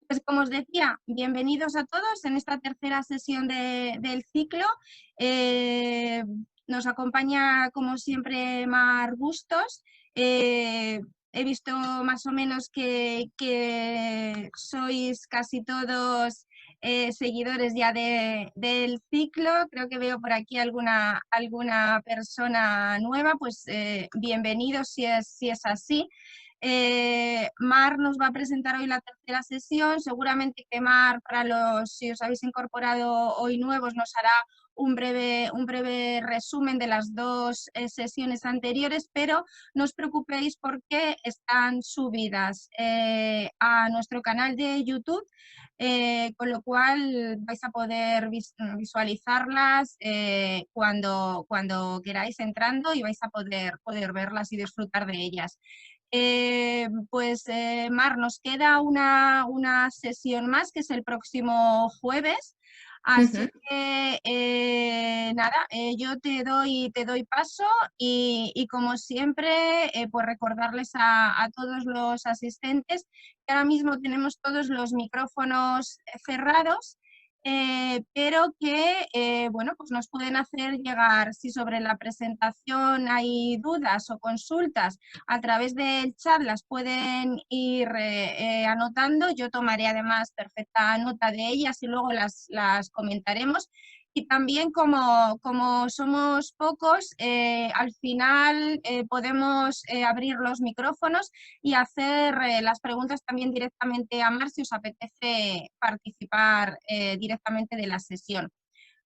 Pues como os decía, bienvenidos a todos en esta tercera sesión del ciclo. Nos acompaña, como siempre, Mar Bustos. He visto más o menos que sois casi todos seguidores ya del ciclo. Creo que veo por aquí alguna persona nueva, pues bienvenidos si es así. Mar nos va a presentar hoy la tercera sesión. Seguramente que Mar, si os habéis incorporado hoy nuevos, nos hará un breve resumen de las dos sesiones anteriores, pero no os preocupéis porque están subidas a nuestro canal de YouTube, con lo cual vais a poder visualizarlas cuando queráis entrando, y vais a poder verlas y disfrutar de ellas. Mar, nos queda una sesión más, que es el próximo jueves. Así que nada, yo te doy paso y como siempre, pues recordarles a todos los asistentes que ahora mismo tenemos todos los micrófonos cerrados, pero que bueno, pues nos pueden hacer llegar, si sobre la presentación hay dudas o consultas, a través del chat las pueden ir anotando. Yo tomaré además perfecta nota de ellas y luego las comentaremos. Y también como somos pocos, al final podemos abrir los micrófonos y hacer las preguntas también directamente a Mar si os apetece participar directamente de la sesión.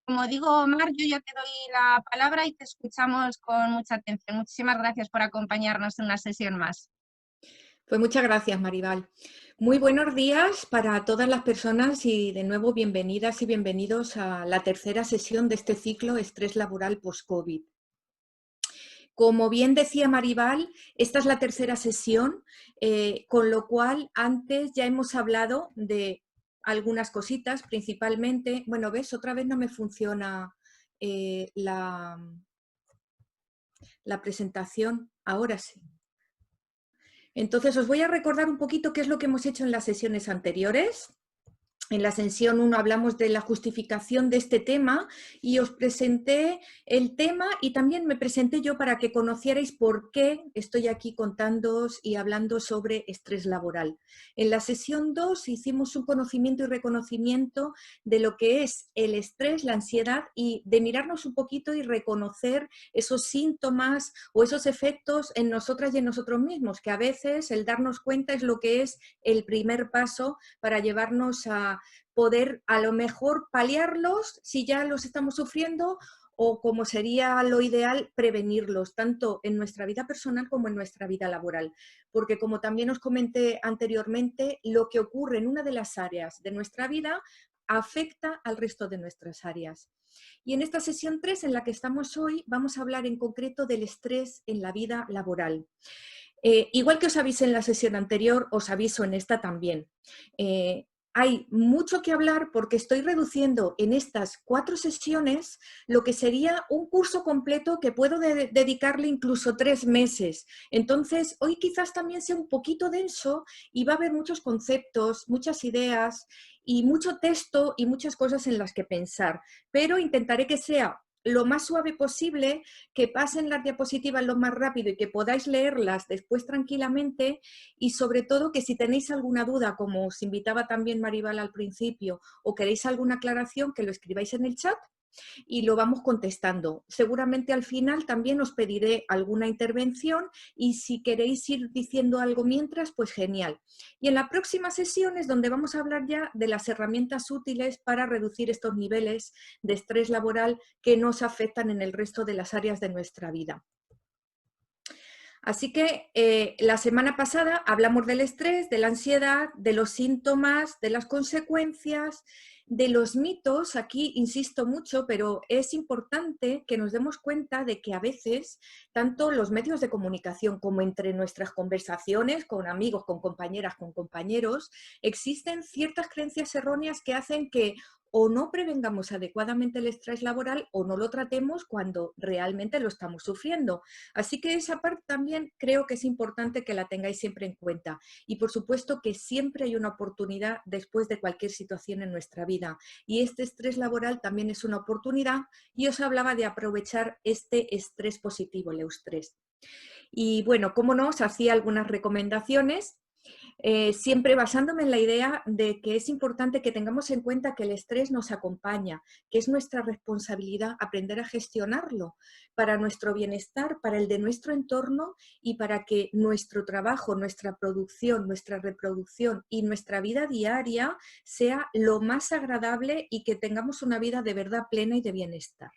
Como digo, Mar, yo ya te doy la palabra y te escuchamos con mucha atención. Muchísimas gracias por acompañarnos en una sesión más. Pues muchas gracias, Maribal. Muy buenos días para todas las personas y de nuevo bienvenidas y bienvenidos a la tercera sesión de este ciclo Estrés Laboral Post-COVID. Como bien decía Maribal, esta es la tercera sesión, con lo cual antes ya hemos hablado de algunas cositas, principalmente, bueno, ves, otra vez no me funciona la presentación, ahora sí. Entonces os voy a recordar un poquito qué es lo que hemos hecho en las sesiones anteriores. En la sesión 1 hablamos de la justificación de este tema y os presenté el tema y también me presenté yo para que conocierais por qué estoy aquí contándoos y hablando sobre estrés laboral. En la sesión 2 hicimos un conocimiento y reconocimiento de lo que es el estrés, la ansiedad y de mirarnos un poquito y reconocer esos síntomas o esos efectos en nosotras y en nosotros mismos, que a veces el darnos cuenta es lo que es el primer paso para llevarnos a poder a lo mejor paliarlos si ya los estamos sufriendo o, como sería lo ideal, prevenirlos tanto en nuestra vida personal como en nuestra vida laboral. Porque, como también os comenté anteriormente, lo que ocurre en una de las áreas de nuestra vida afecta al resto de nuestras áreas. Y en esta sesión 3 en la que estamos hoy vamos a hablar en concreto del estrés en la vida laboral. Igual que os avisé en la sesión anterior, os aviso en esta también. Hay mucho que hablar porque estoy reduciendo en estas 4 sesiones lo que sería un curso completo que puedo dedicarle incluso 3 meses. Entonces, hoy quizás también sea un poquito denso y va a haber muchos conceptos, muchas ideas y mucho texto y muchas cosas en las que pensar. Pero intentaré que sea lo más suave posible, que pasen las diapositivas lo más rápido y que podáis leerlas después tranquilamente y sobre todo que si tenéis alguna duda, como os invitaba también Maribal al principio, o queréis alguna aclaración, que lo escribáis en el chat y lo vamos contestando. Seguramente al final también os pediré alguna intervención y si queréis ir diciendo algo mientras, pues genial. Y en la próxima sesión es donde vamos a hablar ya de las herramientas útiles para reducir estos niveles de estrés laboral que nos afectan en el resto de las áreas de nuestra vida. Así que la semana pasada hablamos del estrés, de la ansiedad, de los síntomas, de las consecuencias, de los mitos. Aquí insisto mucho, pero es importante que nos demos cuenta de que a veces, tanto los medios de comunicación como entre nuestras conversaciones con amigos, con compañeras, con compañeros, existen ciertas creencias erróneas que hacen que o no prevengamos adecuadamente el estrés laboral o no lo tratemos cuando realmente lo estamos sufriendo. Así que esa parte también creo que es importante que la tengáis siempre en cuenta. Y por supuesto que siempre hay una oportunidad después de cualquier situación en nuestra vida. Y este estrés laboral también es una oportunidad, y os hablaba de aprovechar este estrés positivo, el eustrés. Y bueno, cómo no, os hacía algunas recomendaciones, siempre basándome en la idea de que es importante que tengamos en cuenta que el estrés nos acompaña, que es nuestra responsabilidad aprender a gestionarlo para nuestro bienestar, para el de nuestro entorno y para que nuestro trabajo, nuestra producción, nuestra reproducción y nuestra vida diaria sea lo más agradable y que tengamos una vida de verdad plena y de bienestar.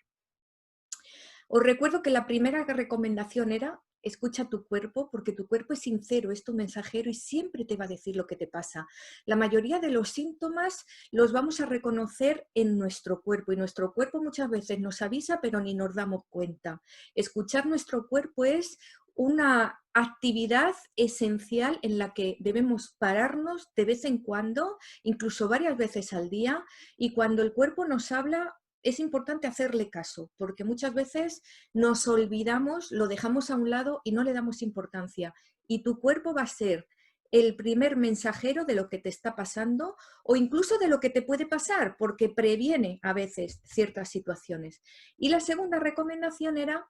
Os recuerdo que la primera recomendación era: escucha tu cuerpo, porque tu cuerpo es sincero, es tu mensajero y siempre te va a decir lo que te pasa. La mayoría de los síntomas los vamos a reconocer en nuestro cuerpo, y nuestro cuerpo muchas veces nos avisa pero ni nos damos cuenta. Escuchar nuestro cuerpo es una actividad esencial en la que debemos pararnos de vez en cuando, incluso varias veces al día, y cuando el cuerpo nos habla es importante hacerle caso, porque muchas veces nos olvidamos, lo dejamos a un lado y no le damos importancia. Y tu cuerpo va a ser el primer mensajero de lo que te está pasando o incluso de lo que te puede pasar, porque previene a veces ciertas situaciones. Y la segunda recomendación era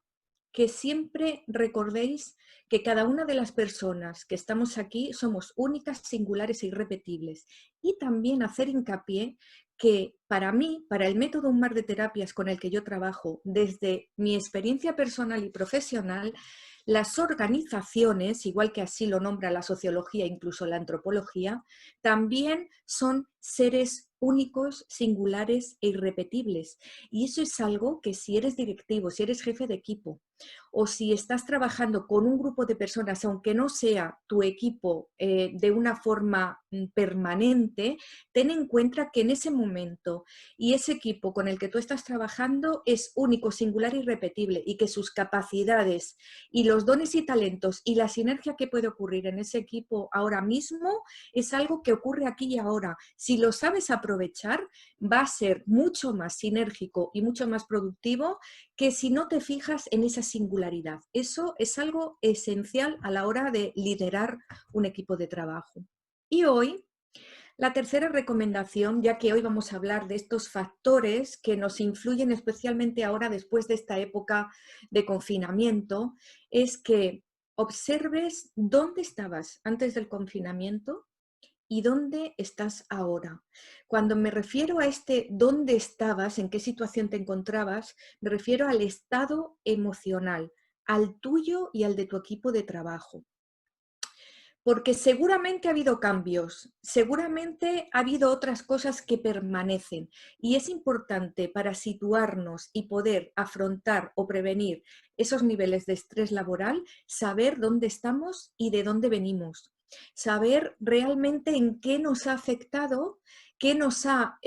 que siempre recordéis que cada una de las personas que estamos aquí somos únicas, singulares e irrepetibles. Y también hacer hincapié que para mí, para el método Un Mar de Terapias con el que yo trabajo, desde mi experiencia personal y profesional, las organizaciones, igual que así lo nombra la sociología, incluso la antropología, también son seres únicos, singulares e irrepetibles. Y eso es algo que si eres directivo, si eres jefe de equipo, o si estás trabajando con un grupo de personas, aunque no sea tu equipo de una forma permanente, ten en cuenta que en ese momento y ese equipo con el que tú estás trabajando es único, singular e irrepetible, y que sus capacidades y los dones y talentos y la sinergia que puede ocurrir en ese equipo ahora mismo es algo que ocurre aquí y ahora. Si lo sabes aprovechar, va a ser mucho más sinérgico y mucho más productivo que si no te fijas en esa singularidad. Eso es algo esencial a la hora de liderar un equipo de trabajo. Y hoy, la tercera recomendación, ya que hoy vamos a hablar de estos factores que nos influyen especialmente ahora después de esta época de confinamiento, es que observes dónde estabas antes del confinamiento y dónde estás ahora. Cuando me refiero a este dónde estabas, en qué situación te encontrabas, me refiero al estado emocional, al tuyo y al de tu equipo de trabajo. Porque seguramente ha habido cambios, seguramente ha habido otras cosas que permanecen, y es importante para situarnos y poder afrontar o prevenir esos niveles de estrés laboral, saber dónde estamos y de dónde venimos. Saber realmente en qué nos ha afectado, qué nos ha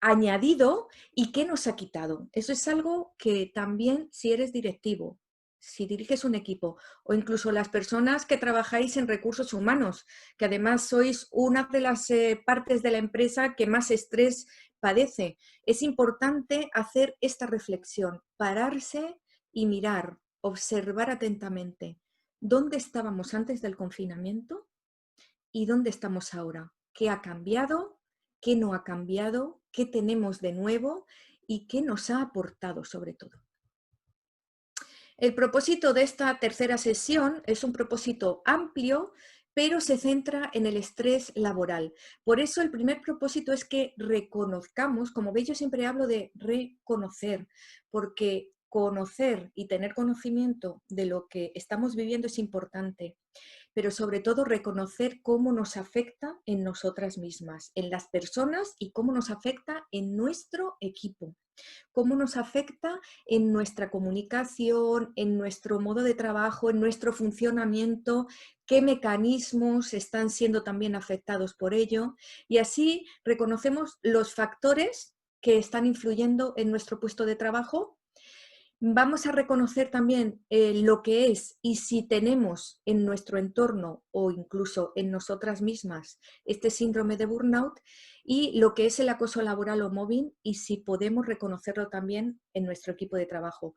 añadido y qué nos ha quitado. Eso es algo que también, si eres directivo, si diriges un equipo o incluso las personas que trabajáis en recursos humanos, que además sois una de las partes de la empresa que más estrés padece, es importante hacer esta reflexión, pararse y mirar, observar atentamente dónde estábamos antes del confinamiento y dónde estamos ahora, qué ha cambiado, qué no ha cambiado, qué tenemos de nuevo y qué nos ha aportado sobre todo. El propósito de esta tercera sesión es un propósito amplio, pero se centra en el estrés laboral. Por eso el primer propósito es que reconozcamos, como veis yo siempre hablo de reconocer, porque conocer y tener conocimiento de lo que estamos viviendo es importante, pero sobre todo reconocer cómo nos afecta en nosotras mismas, en las personas, y cómo nos afecta en nuestro equipo. Cómo nos afecta en nuestra comunicación, en nuestro modo de trabajo, en nuestro funcionamiento, qué mecanismos están siendo también afectados por ello. Y así reconocemos los factores que están influyendo en nuestro puesto de trabajo, Vamos a reconocer también lo que es y si tenemos en nuestro entorno o incluso en nosotras mismas este síndrome de burnout y lo que es el acoso laboral o mobbing y si podemos reconocerlo también en nuestro equipo de trabajo.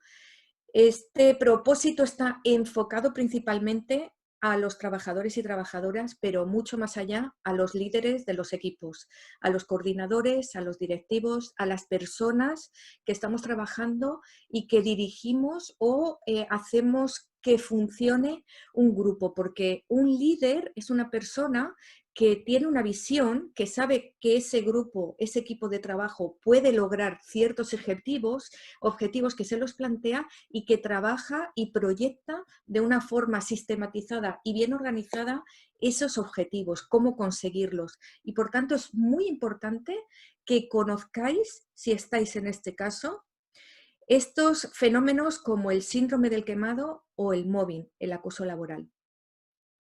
Este propósito está enfocado principalmente a los trabajadores y trabajadoras, pero mucho más allá, a los líderes de los equipos, a los coordinadores, a los directivos, a las personas que estamos trabajando y que dirigimos o hacemos que funcione un grupo, porque un líder es una persona que tiene una visión, que sabe que ese grupo, ese equipo de trabajo puede lograr ciertos objetivos que se los plantea y que trabaja y proyecta de una forma sistematizada y bien organizada esos objetivos, cómo conseguirlos. Y por tanto es muy importante que conozcáis, si estáis en este caso, estos fenómenos como el síndrome del quemado o el mobbing, el acoso laboral.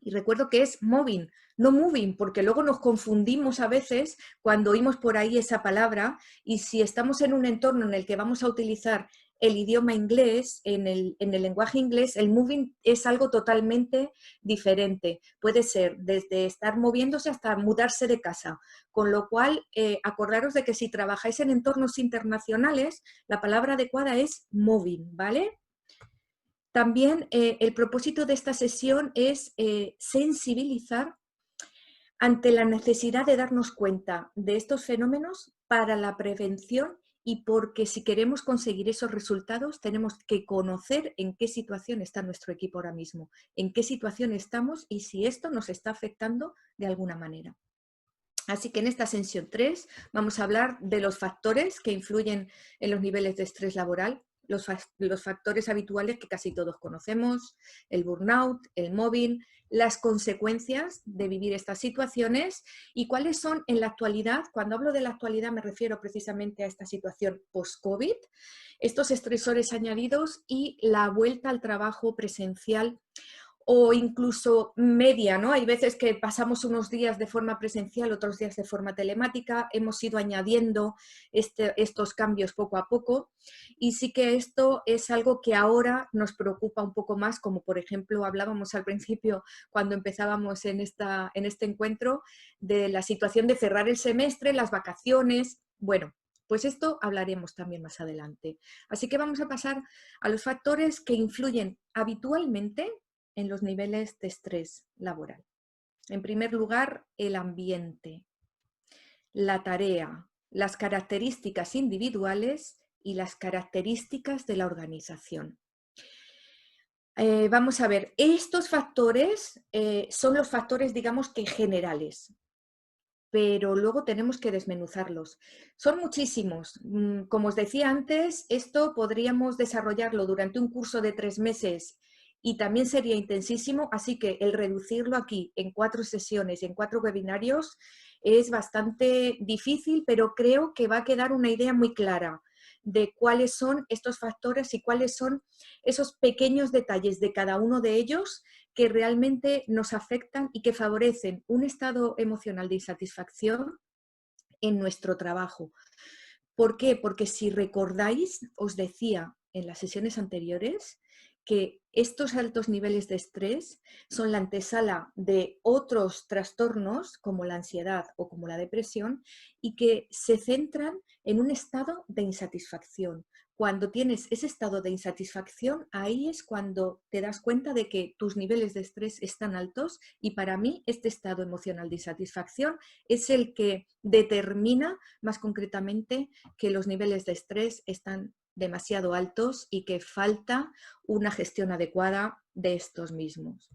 Y recuerdo que es mobbing, no moving, porque luego nos confundimos a veces cuando oímos por ahí esa palabra y si estamos en un entorno en el que vamos a utilizar el idioma inglés, en el lenguaje inglés, el moving es algo totalmente diferente. Puede ser desde estar moviéndose hasta mudarse de casa. Con lo cual, acordaros de que si trabajáis en entornos internacionales, la palabra adecuada es moving, ¿vale? También el propósito de esta sesión es sensibilizar ante la necesidad de darnos cuenta de estos fenómenos para la prevención y porque si queremos conseguir esos resultados tenemos que conocer en qué situación está nuestro equipo ahora mismo, en qué situación estamos y si esto nos está afectando de alguna manera. Así que en esta sesión 3 vamos a hablar de los factores que influyen en los niveles de estrés laboral, los factores habituales que casi todos conocemos, el burnout, el mobbing, las consecuencias de vivir estas situaciones y cuáles son en la actualidad, cuando hablo de la actualidad me refiero precisamente a esta situación post-COVID, estos estresores añadidos y la vuelta al trabajo presencial o incluso media, ¿no? Hay veces que pasamos unos días de forma presencial, otros días de forma telemática, hemos ido añadiendo estos cambios poco a poco y sí que esto es algo que ahora nos preocupa un poco más, como por ejemplo hablábamos al principio cuando empezábamos en este encuentro de la situación de cerrar el semestre, las vacaciones, bueno, pues esto hablaremos también más adelante. Así que vamos a pasar a los factores que influyen habitualmente en los niveles de estrés laboral. En primer lugar, el ambiente, la tarea, las características individuales y las características de la organización. Vamos a ver, estos factores son los factores, digamos que generales, pero luego tenemos que desmenuzarlos. Son muchísimos. Como os decía antes, esto podríamos desarrollarlo durante un curso de 3 meses y también sería intensísimo, así que el reducirlo aquí en 4 sesiones y en 4 webinarios es bastante difícil, pero creo que va a quedar una idea muy clara de cuáles son estos factores y cuáles son esos pequeños detalles de cada uno de ellos que realmente nos afectan y que favorecen un estado emocional de insatisfacción en nuestro trabajo. ¿Por qué? Porque si recordáis, os decía en las sesiones anteriores que estos altos niveles de estrés son la antesala de otros trastornos como la ansiedad o como la depresión y que se centran en un estado de insatisfacción. Cuando tienes ese estado de insatisfacción, ahí es cuando te das cuenta de que tus niveles de estrés están altos y para mí este estado emocional de insatisfacción es el que determina más concretamente que los niveles de estrés están demasiado altos y que falta una gestión adecuada de estos mismos.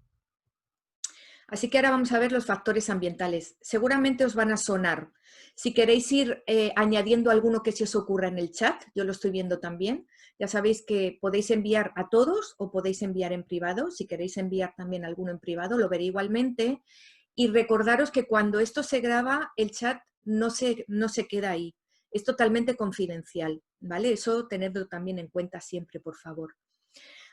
Así que ahora vamos a ver los factores ambientales. Seguramente os van a sonar. Si queréis ir añadiendo alguno que se os ocurra en el chat, yo lo estoy viendo también. Ya sabéis que podéis enviar a todos o podéis enviar en privado. Si queréis enviar también alguno en privado, lo veré igualmente. Y recordaros que cuando esto se graba, el chat no se queda ahí. Es totalmente confidencial, ¿vale? Eso tenedlo también en cuenta siempre, por favor.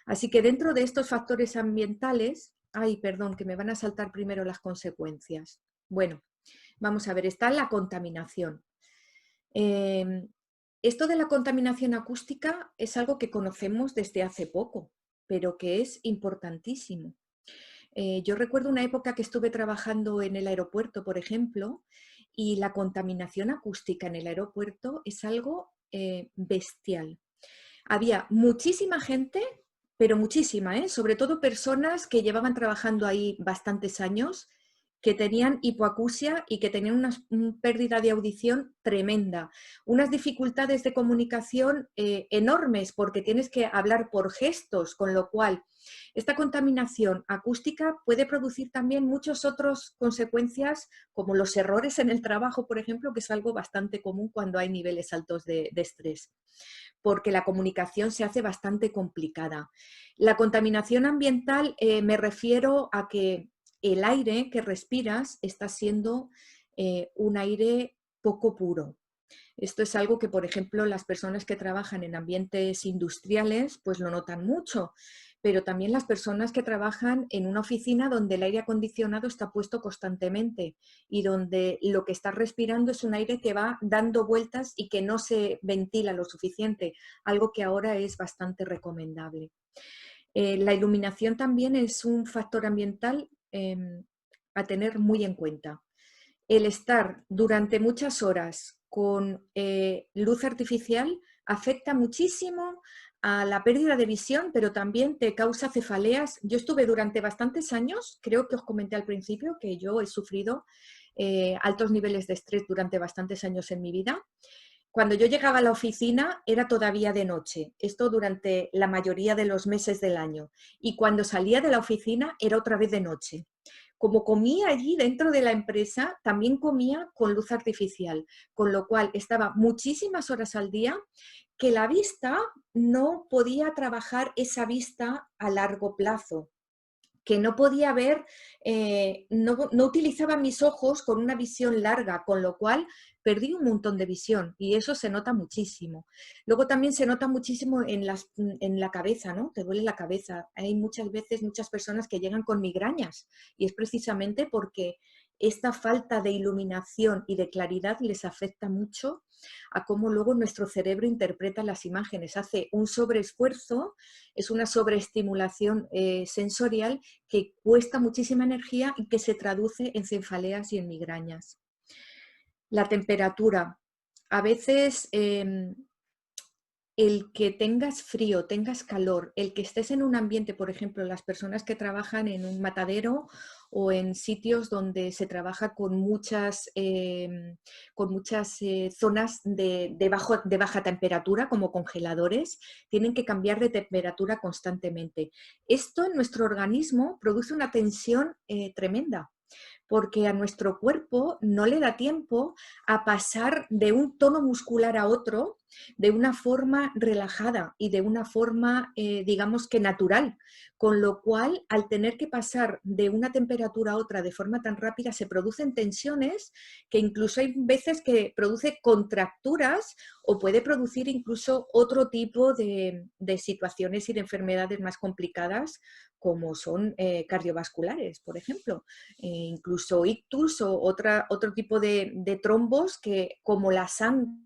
Así que dentro de estos factores ambientales, ay, perdón, que me van a saltar primero las consecuencias. Bueno, vamos a ver, está la contaminación. Esto de la contaminación acústica es algo que conocemos desde hace poco, pero que es importantísimo. Yo recuerdo una época que estuve trabajando en el aeropuerto, por ejemplo, y la contaminación acústica en el aeropuerto es algo bestial. Había muchísima gente, pero muchísima, sobre todo personas que llevaban trabajando ahí bastantes años, que tenían hipoacusia y que tenían una pérdida de audición tremenda, unas dificultades de comunicación enormes porque tienes que hablar por gestos, con lo cual esta contaminación acústica puede producir también muchas otras consecuencias, como los errores en el trabajo, por ejemplo, que es algo bastante común cuando hay niveles altos de estrés, porque la comunicación se hace bastante complicada. La contaminación ambiental me refiero a que el aire que respiras está siendo un aire poco puro. Esto es algo que, por ejemplo, las personas que trabajan en ambientes industriales pues lo notan mucho, pero también las personas que trabajan en una oficina donde el aire acondicionado está puesto constantemente y donde lo que estás respirando es un aire que va dando vueltas y que no se ventila lo suficiente, algo que ahora es bastante recomendable. La iluminación también es un factor ambiental a tener muy en cuenta. El estar durante muchas horas con luz artificial afecta muchísimo a la pérdida de visión, pero también te causa cefaleas. Yo estuve durante bastantes años, creo que os comenté al principio que yo he sufrido altos niveles de estrés durante bastantes años en mi vida. Cuando yo llegaba a la oficina era todavía de noche, esto durante la mayoría de los meses del año, y cuando salía de la oficina era otra vez de noche. Como comía allí dentro de la empresa, también comía con luz artificial, con lo cual estaba muchísimas horas al día que la vista no podía trabajar esa vista a largo plazo, que no podía ver, no utilizaba mis ojos con una visión larga, con lo cual perdí un montón de visión y eso se nota muchísimo. Luego también se nota muchísimo en la cabeza, ¿no? Te duele la cabeza. Hay muchas veces muchas personas que llegan con migrañas y es precisamente porque esta falta de iluminación y de claridad les afecta mucho a cómo luego nuestro cerebro interpreta las imágenes. Hace un sobreesfuerzo, es una sobreestimulación sensorial que cuesta muchísima energía y que se traduce en cefaleas y en migrañas. La temperatura. A veces el que tengas frío, tengas calor, el que estés en un ambiente, por ejemplo, las personas que trabajan en un matadero o en sitios donde se trabaja con muchas zonas de baja temperatura, como congeladores, tienen que cambiar de temperatura constantemente. Esto en nuestro organismo produce una tensión tremenda, porque a nuestro cuerpo no le da tiempo a pasar de un tono muscular a otro de una forma relajada y de una forma, digamos que natural, con lo cual al tener que pasar de una temperatura a otra de forma tan rápida se producen tensiones que incluso hay veces que produce contracturas o puede producir incluso otro tipo de situaciones y de enfermedades más complicadas como son cardiovasculares, por ejemplo, incluso ictus o otro tipo de trombos que, como la sangre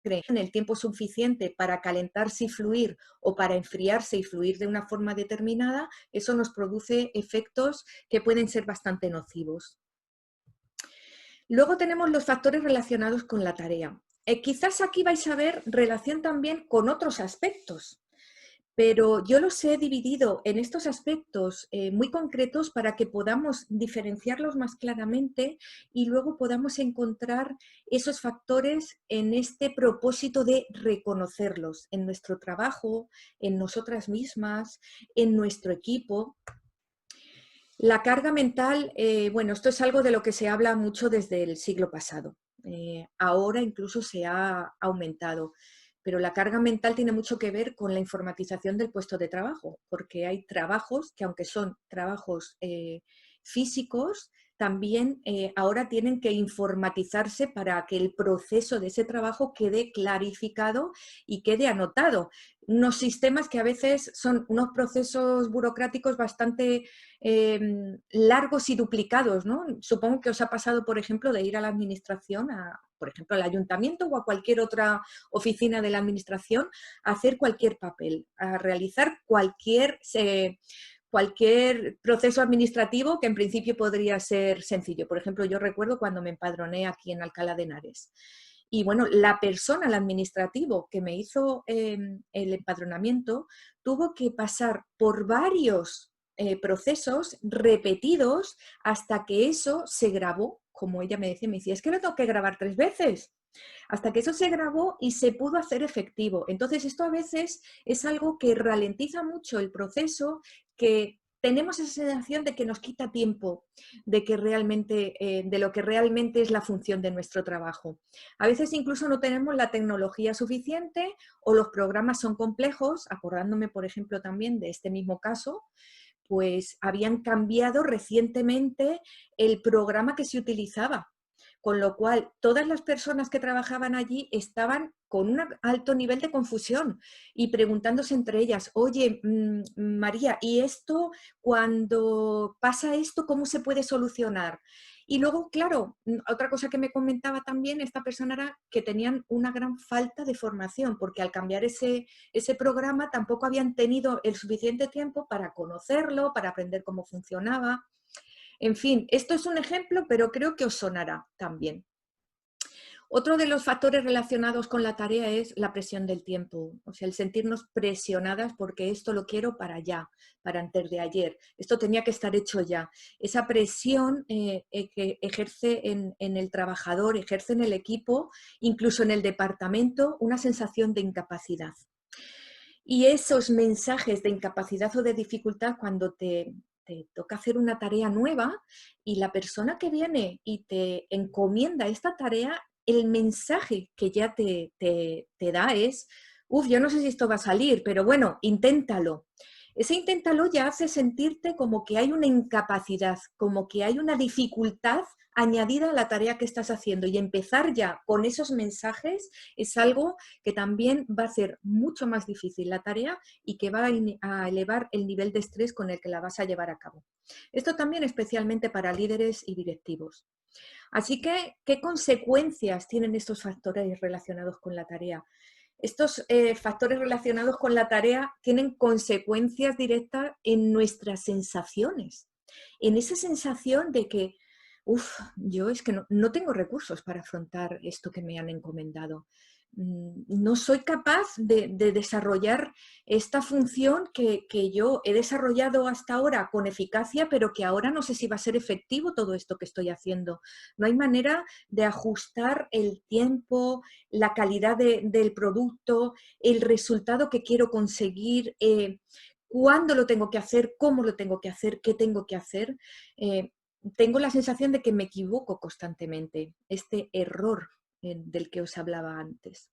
en el tiempo suficiente para calentarse y fluir o para enfriarse y fluir de una forma determinada, eso nos produce efectos que pueden ser bastante nocivos. Luego tenemos los factores relacionados con la tarea. Quizás aquí vais a ver relación también con otros aspectos, pero yo los he dividido en estos aspectos muy concretos para que podamos diferenciarlos más claramente y luego podamos encontrar esos factores en este propósito de reconocerlos en nuestro trabajo, en nosotras mismas, en nuestro equipo. La carga mental, bueno, esto es algo de lo que se habla mucho desde el siglo pasado. Ahora incluso se ha aumentado. Pero la carga mental tiene mucho que ver con la informatización del puesto de trabajo, porque hay trabajos que, aunque son trabajos físicos, también ahora tienen que informatizarse para que el proceso de ese trabajo quede clarificado y quede anotado. Unos sistemas que a veces son unos procesos burocráticos bastante largos y duplicados, ¿no? Supongo que os ha pasado, por ejemplo, de ir a la administración, por ejemplo, al ayuntamiento o a cualquier otra oficina de la administración, a hacer cualquier papel, a realizar cualquier proceso administrativo que en principio podría ser sencillo. Por ejemplo, yo recuerdo cuando me empadroné aquí en Alcalá de Henares. Y bueno, la persona, el administrativo que me hizo el empadronamiento, tuvo que pasar por varios procesos repetidos hasta que eso se grabó, como ella me decía, es que lo tengo que grabar 3 veces. Hasta que eso se grabó y se pudo hacer efectivo. Entonces, esto a veces es algo que ralentiza mucho el proceso, que tenemos esa sensación de que nos quita tiempo de lo que realmente es la función de nuestro trabajo. A veces incluso no tenemos la tecnología suficiente o los programas son complejos, acordándome, por ejemplo, también de este mismo caso, pues habían cambiado recientemente el programa que se utilizaba. Con lo cual, todas las personas que trabajaban allí estaban con un alto nivel de confusión y preguntándose entre ellas, oye, María, ¿y esto, cuando pasa esto, cómo se puede solucionar? Y luego, claro, otra cosa que me comentaba también esta persona era que tenían una gran falta de formación, porque al cambiar ese programa tampoco habían tenido el suficiente tiempo para conocerlo, para aprender cómo funcionaba. En fin, esto es un ejemplo, pero creo que os sonará también. Otro de los factores relacionados con la tarea es la presión del tiempo, o sea, el sentirnos presionadas porque esto lo quiero para ya, para antes de ayer, esto tenía que estar hecho ya. Esa presión que ejerce en el trabajador, ejerce en el equipo, incluso en el departamento, una sensación de incapacidad. Y esos mensajes de incapacidad o de dificultad cuando te toca hacer una tarea nueva y la persona que viene y te encomienda esta tarea, el mensaje que ya te da es, yo no sé si esto va a salir, pero bueno, inténtalo. Ese inténtalo ya hace sentirte como que hay una incapacidad, como que hay una dificultad añadida a la tarea que estás haciendo, y empezar ya con esos mensajes es algo que también va a hacer mucho más difícil la tarea y que va a elevar el nivel de estrés con el que la vas a llevar a cabo. Esto también especialmente para líderes y directivos. Así que, ¿qué consecuencias tienen estos factores relacionados con la tarea? Estos factores relacionados con la tarea tienen consecuencias directas en nuestras sensaciones, en esa sensación de que, yo es que no tengo recursos para afrontar esto que me han encomendado. No soy capaz de desarrollar esta función que yo he desarrollado hasta ahora con eficacia, pero que ahora no sé si va a ser efectivo todo esto que estoy haciendo. No hay manera de ajustar el tiempo, la calidad del producto, el resultado que quiero conseguir, cuándo lo tengo que hacer, cómo lo tengo que hacer, qué tengo que hacer. Tengo la sensación de que me equivoco constantemente, este error del que os hablaba antes.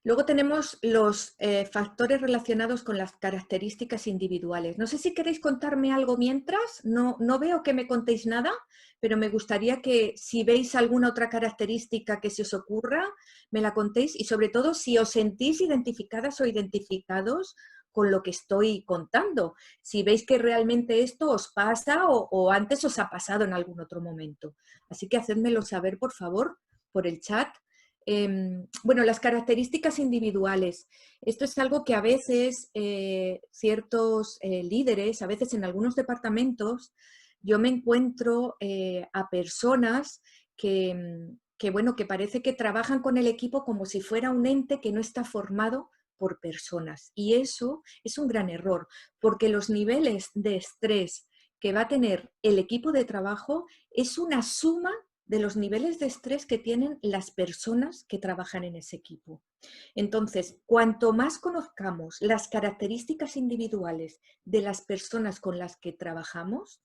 Luego tenemos los factores relacionados con las características individuales. No sé si queréis contarme algo mientras, no veo que me contéis nada, pero me gustaría que si veis alguna otra característica que se os ocurra, me la contéis, y sobre todo si os sentís identificadas o identificados con lo que estoy contando. Si veis que realmente esto os pasa o antes os ha pasado en algún otro momento. Así que hacedmelo saber, por favor, por el chat. Bueno, las características individuales. Esto es algo que a veces ciertos líderes, a veces en algunos departamentos, yo me encuentro a personas bueno, que parece que trabajan con el equipo como si fuera un ente que no está formado por personas. Y eso es un gran error, porque los niveles de estrés que va a tener el equipo de trabajo es una suma de los niveles de estrés que tienen las personas que trabajan en ese equipo. Entonces, cuanto más conozcamos las características individuales de las personas con las que trabajamos,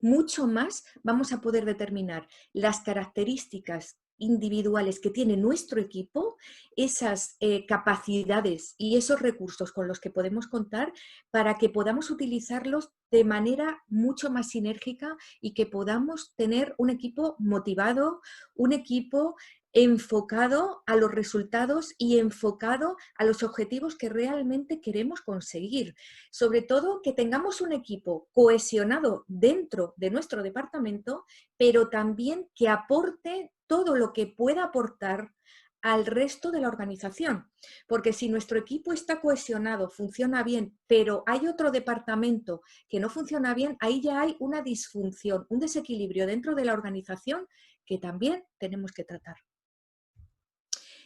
mucho más vamos a poder determinar las características individuales que tiene nuestro equipo, esas capacidades y esos recursos con los que podemos contar para que podamos utilizarlos de manera mucho más sinérgica y que podamos tener un equipo motivado, un equipo enfocado a los resultados y enfocado a los objetivos que realmente queremos conseguir. Sobre todo que tengamos un equipo cohesionado dentro de nuestro departamento, pero también que aporte todo lo que pueda aportar al resto de la organización. Porque si nuestro equipo está cohesionado, funciona bien, pero hay otro departamento que no funciona bien, ahí ya hay una disfunción, un desequilibrio dentro de la organización que también tenemos que tratar.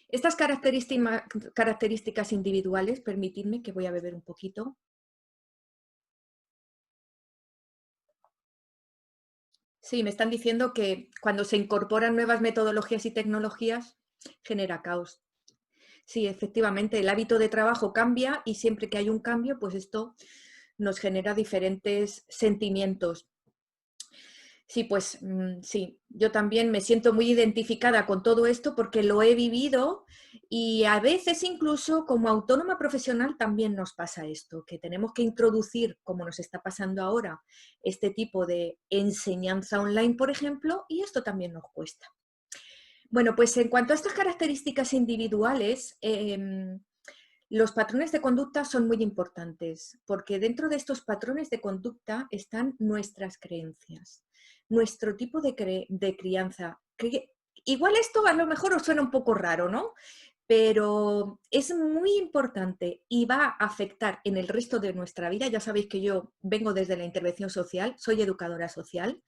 Estas características individuales, permitidme que voy a beber un poquito. Sí, me están diciendo que cuando se incorporan nuevas metodologías y tecnologías, genera caos. Sí, efectivamente, el hábito de trabajo cambia y siempre que hay un cambio, pues esto nos genera diferentes sentimientos. Sí, pues sí, yo también me siento muy identificada con todo esto porque lo he vivido y a veces incluso como autónoma profesional también nos pasa esto, que tenemos que introducir, como nos está pasando ahora, este tipo de enseñanza online, por ejemplo, y esto también nos cuesta. Bueno, pues en cuanto a estas características individuales, los patrones de conducta son muy importantes porque dentro de estos patrones de conducta están nuestras creencias, nuestro tipo de crianza. Igual esto a lo mejor os suena un poco raro, ¿no? Pero es muy importante y va a afectar en el resto de nuestra vida. Ya sabéis que yo vengo desde la intervención social, soy educadora social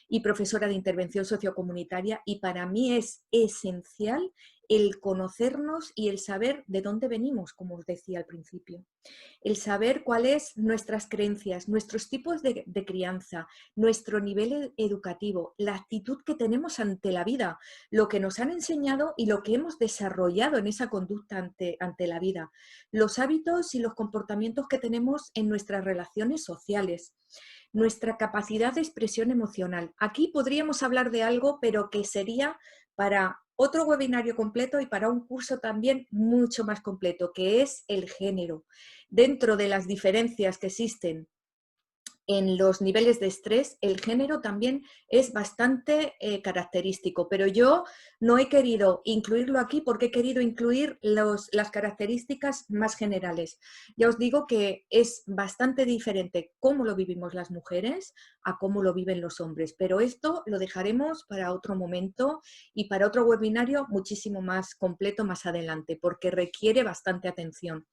y profesora de intervención sociocomunitaria y para mí es esencial el conocernos y el saber de dónde venimos, como os decía al principio. El saber cuáles nuestras creencias, nuestros tipos de crianza, nuestro nivel educativo, la actitud que tenemos ante la vida, lo que nos han enseñado y lo que hemos desarrollado en esa conducta ante la vida, los hábitos y los comportamientos que tenemos en nuestras relaciones sociales, nuestra capacidad de expresión emocional. Aquí podríamos hablar de algo, pero que sería para otro webinario completo y para un curso también mucho más completo, que es el género. Dentro de las diferencias que existen en los niveles de estrés, el género también es bastante característico, pero yo no he querido incluirlo aquí porque he querido incluir las características más generales. Ya os digo que es bastante diferente cómo lo vivimos las mujeres a cómo lo viven los hombres, pero esto lo dejaremos para otro momento y para otro webinario muchísimo más completo más adelante, porque requiere bastante atención.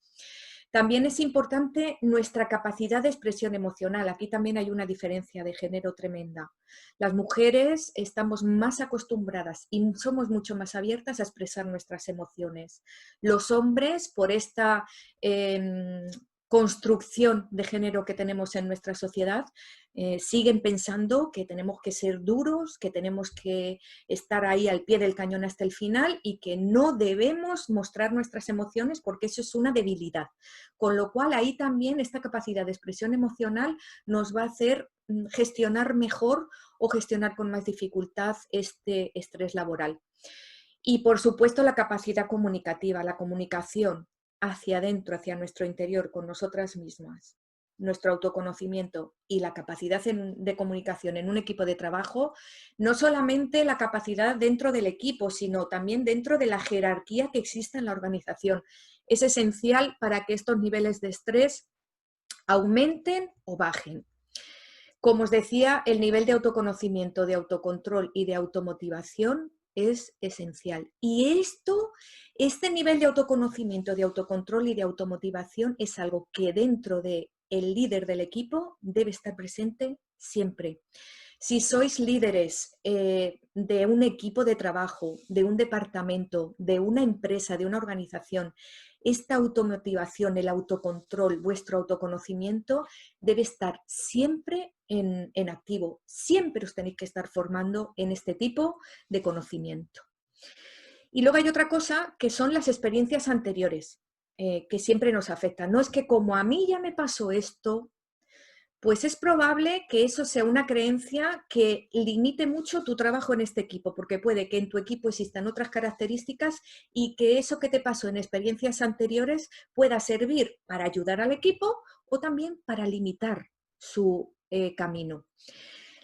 También es importante nuestra capacidad de expresión emocional. Aquí también hay una diferencia de género tremenda. Las mujeres estamos más acostumbradas y somos mucho más abiertas a expresar nuestras emociones. Los hombres, por esta construcción de género que tenemos en nuestra sociedad, siguen pensando que tenemos que ser duros, que tenemos que estar ahí al pie del cañón hasta el final y que no debemos mostrar nuestras emociones porque eso es una debilidad. Con lo cual ahí también esta capacidad de expresión emocional nos va a hacer gestionar mejor o gestionar con más dificultad este estrés laboral. Y por supuesto la capacidad comunicativa, la comunicación hacia adentro, hacia nuestro interior, con nosotras mismas, nuestro autoconocimiento y la capacidad de comunicación en un equipo de trabajo, no solamente la capacidad dentro del equipo, sino también dentro de la jerarquía que existe en la organización. Es esencial para que estos niveles de estrés aumenten o bajen. Como os decía, el nivel de autoconocimiento, de autocontrol y de automotivación es esencial. Y este nivel de autoconocimiento, de autocontrol y de automotivación es algo que dentro del líder del equipo debe estar presente siempre. Si sois líderes de un equipo de trabajo, de un departamento, de una empresa, de una organización, esta automotivación, el autocontrol, vuestro autoconocimiento debe estar siempre en activo. Siempre os tenéis que estar formando en este tipo de conocimiento. Y luego hay otra cosa que son las experiencias anteriores, que siempre nos afectan. No es que como a mí ya me pasó esto, pues es probable que eso sea una creencia que limite mucho tu trabajo en este equipo, porque puede que en tu equipo existan otras características y que eso que te pasó en experiencias anteriores pueda servir para ayudar al equipo o también para limitar su camino.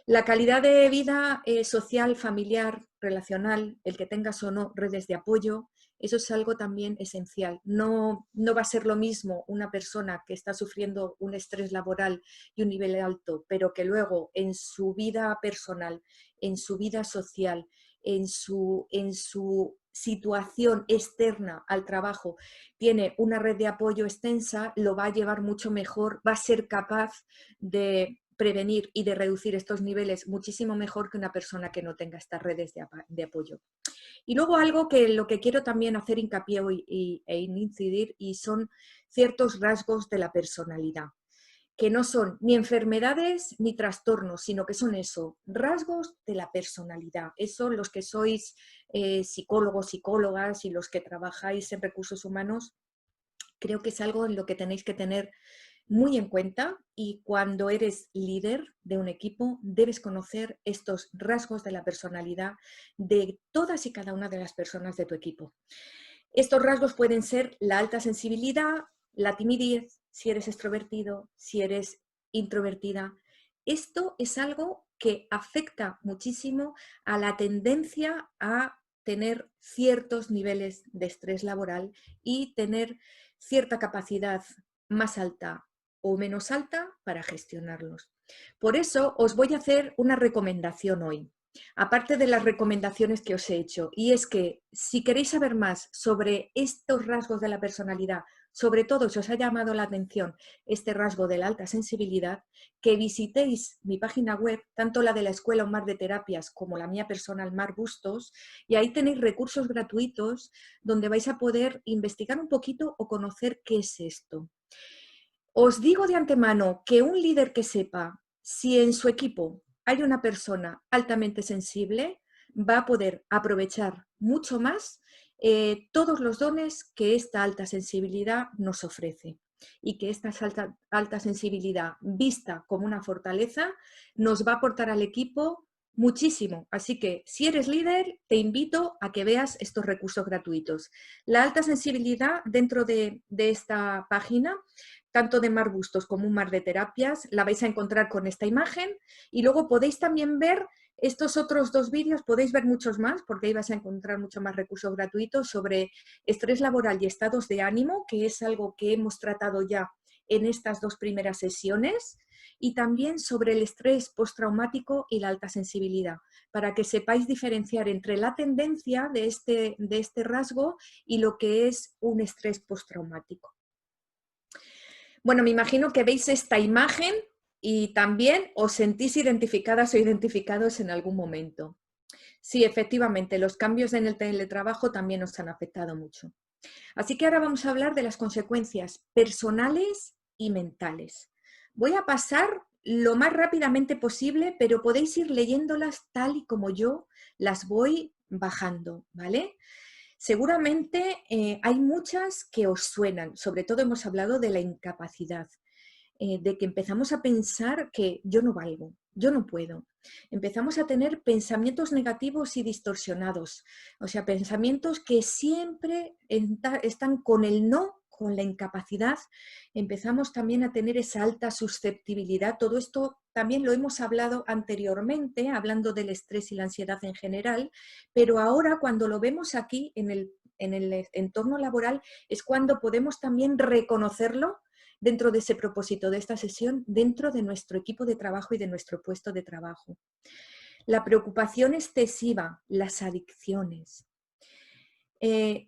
La calidad de vida social, familiar, relacional, el que tengas o no redes de apoyo, eso es algo también esencial. No va a ser lo mismo una persona que está sufriendo un estrés laboral y un nivel alto, pero que luego en su vida personal, en su vida social, en su situación externa al trabajo, tiene una red de apoyo extensa, lo va a llevar mucho mejor, va a ser capaz de prevenir y de reducir estos niveles muchísimo mejor que una persona que no tenga estas redes de apoyo. Y luego algo que lo que quiero también hacer hincapié e incidir y son ciertos rasgos de la personalidad, que no son ni enfermedades ni trastornos, sino que son eso, rasgos de la personalidad. Eso los que sois psicólogos, psicólogas y los que trabajáis en recursos humanos, creo que es algo en lo que tenéis que tener muy en cuenta, y cuando eres líder de un equipo debes conocer estos rasgos de la personalidad de todas y cada una de las personas de tu equipo. Estos rasgos pueden ser la alta sensibilidad, la timidez, si eres extrovertido, si eres introvertida. Esto es algo que afecta muchísimo a la tendencia a tener ciertos niveles de estrés laboral y tener cierta capacidad más alta o menos alta para gestionarlos. Por eso os voy a hacer una recomendación hoy, aparte de las recomendaciones que os he hecho, y es que si queréis saber más sobre estos rasgos de la personalidad, sobre todo si os ha llamado la atención este rasgo de la alta sensibilidad, que visitéis mi página web, tanto la de la Escuela Mar de Terapias como la mía personal, Mar Bustos, y ahí tenéis recursos gratuitos donde vais a poder investigar un poquito o conocer qué es esto. Os digo de antemano que un líder que sepa si en su equipo hay una persona altamente sensible, va a poder aprovechar mucho más todos los dones que esta alta sensibilidad nos ofrece, y que esta alta sensibilidad vista como una fortaleza nos va a aportar al equipo muchísimo. Así que si eres líder, te invito a que veas estos recursos gratuitos. La alta sensibilidad dentro de esta página, tanto de Mar Bustos como un Mar de Terapias, la vais a encontrar con esta imagen, y luego podéis también ver estos otros 2 vídeos, podéis ver muchos más porque ahí vais a encontrar mucho más recursos gratuitos sobre estrés laboral y estados de ánimo, que es algo que hemos tratado ya en estas 2 primeras sesiones, y también sobre el estrés postraumático y la alta sensibilidad, para que sepáis diferenciar entre la tendencia de este rasgo y lo que es un estrés postraumático. Bueno, me imagino que veis esta imagen y también os sentís identificadas o identificados en algún momento. Sí, efectivamente, los cambios en el teletrabajo también nos han afectado mucho. Así que ahora vamos a hablar de las consecuencias personales y mentales. Voy a pasar lo más rápidamente posible, pero podéis ir leyéndolas tal y como yo las voy bajando, ¿vale? Seguramente hay muchas que os suenan, sobre todo hemos hablado de la incapacidad, de que empezamos a pensar que yo no valgo, yo no puedo. Empezamos a tener pensamientos negativos y distorsionados, o sea, pensamientos que siempre están con el no, con la incapacidad. Empezamos también a tener esa alta susceptibilidad. Todo esto también lo hemos hablado anteriormente, hablando del estrés y la ansiedad en general, pero ahora cuando lo vemos aquí en el entorno laboral es cuando podemos también reconocerlo dentro de ese propósito de esta sesión, dentro de nuestro equipo de trabajo y de nuestro puesto de trabajo. La preocupación excesiva, las adicciones.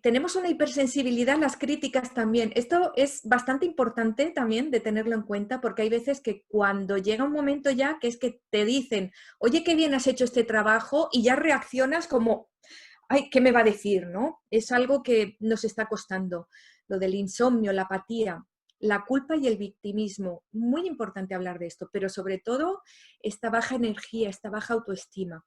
Tenemos una hipersensibilidad a las críticas también. Esto es bastante importante también de tenerlo en cuenta, porque hay veces que cuando llega un momento ya que es que te dicen, oye, qué bien has hecho este trabajo, y ya reaccionas como, ay, ¿qué me va a decir? ¿No? Es algo que nos está costando. Lo del insomnio, la apatía, la culpa y el victimismo. Muy importante hablar de esto, pero sobre todo esta baja energía, esta baja autoestima.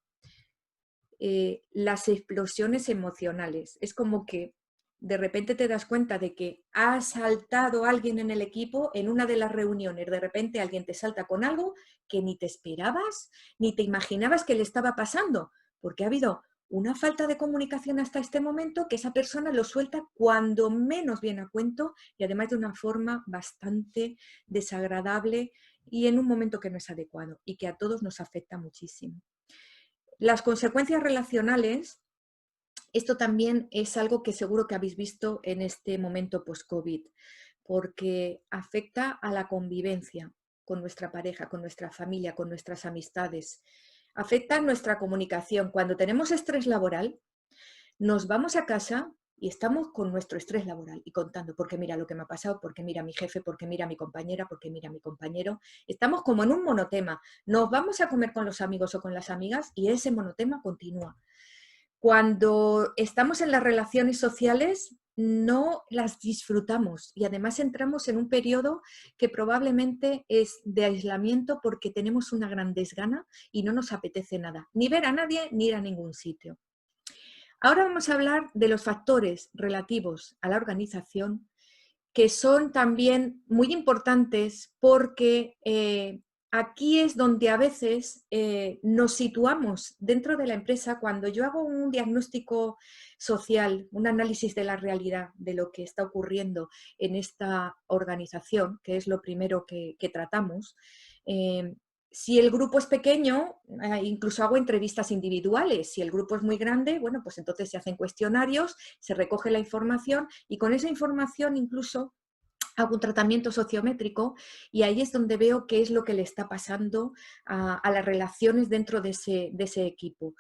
Las explosiones emocionales. Es como que de repente te das cuenta de que ha saltado alguien en el equipo en una de las reuniones, de repente alguien te salta con algo que ni te esperabas, ni te imaginabas que le estaba pasando, porque ha habido una falta de comunicación hasta este momento que esa persona lo suelta cuando menos viene a cuento y además de una forma bastante desagradable y en un momento que no es adecuado y que a todos nos afecta muchísimo. Las consecuencias relacionales, esto también es algo que seguro que habéis visto en este momento post-COVID, porque afecta a la convivencia con nuestra pareja, con nuestra familia, con nuestras amistades. Afecta a nuestra comunicación. Cuando tenemos estrés laboral, nos vamos a casa y estamos con nuestro estrés laboral y contando, porque mira lo que me ha pasado, porque mira mi jefe, porque mira mi compañera, porque mira mi compañero. Estamos como en un monotema. Nos vamos a comer con los amigos o con las amigas y ese monotema continúa. Cuando estamos en las relaciones sociales no las disfrutamos y además entramos en un periodo que probablemente es de aislamiento porque tenemos una gran desgana y no nos apetece nada, ni ver a nadie ni ir a ningún sitio. Ahora vamos a hablar de los factores relativos a la organización que son también muy importantes porque aquí es donde a veces nos situamos dentro de la empresa. Cuando yo hago un diagnóstico social, un análisis de la realidad de lo que está ocurriendo en esta organización, que es lo primero que tratamos, si el grupo es pequeño, incluso hago entrevistas individuales. Si el grupo es muy grande, bueno, pues entonces se hacen cuestionarios, se recoge la información y con esa información incluso hago un tratamiento sociométrico y ahí es donde veo qué es lo que le está pasando a las relaciones dentro de ese equipo.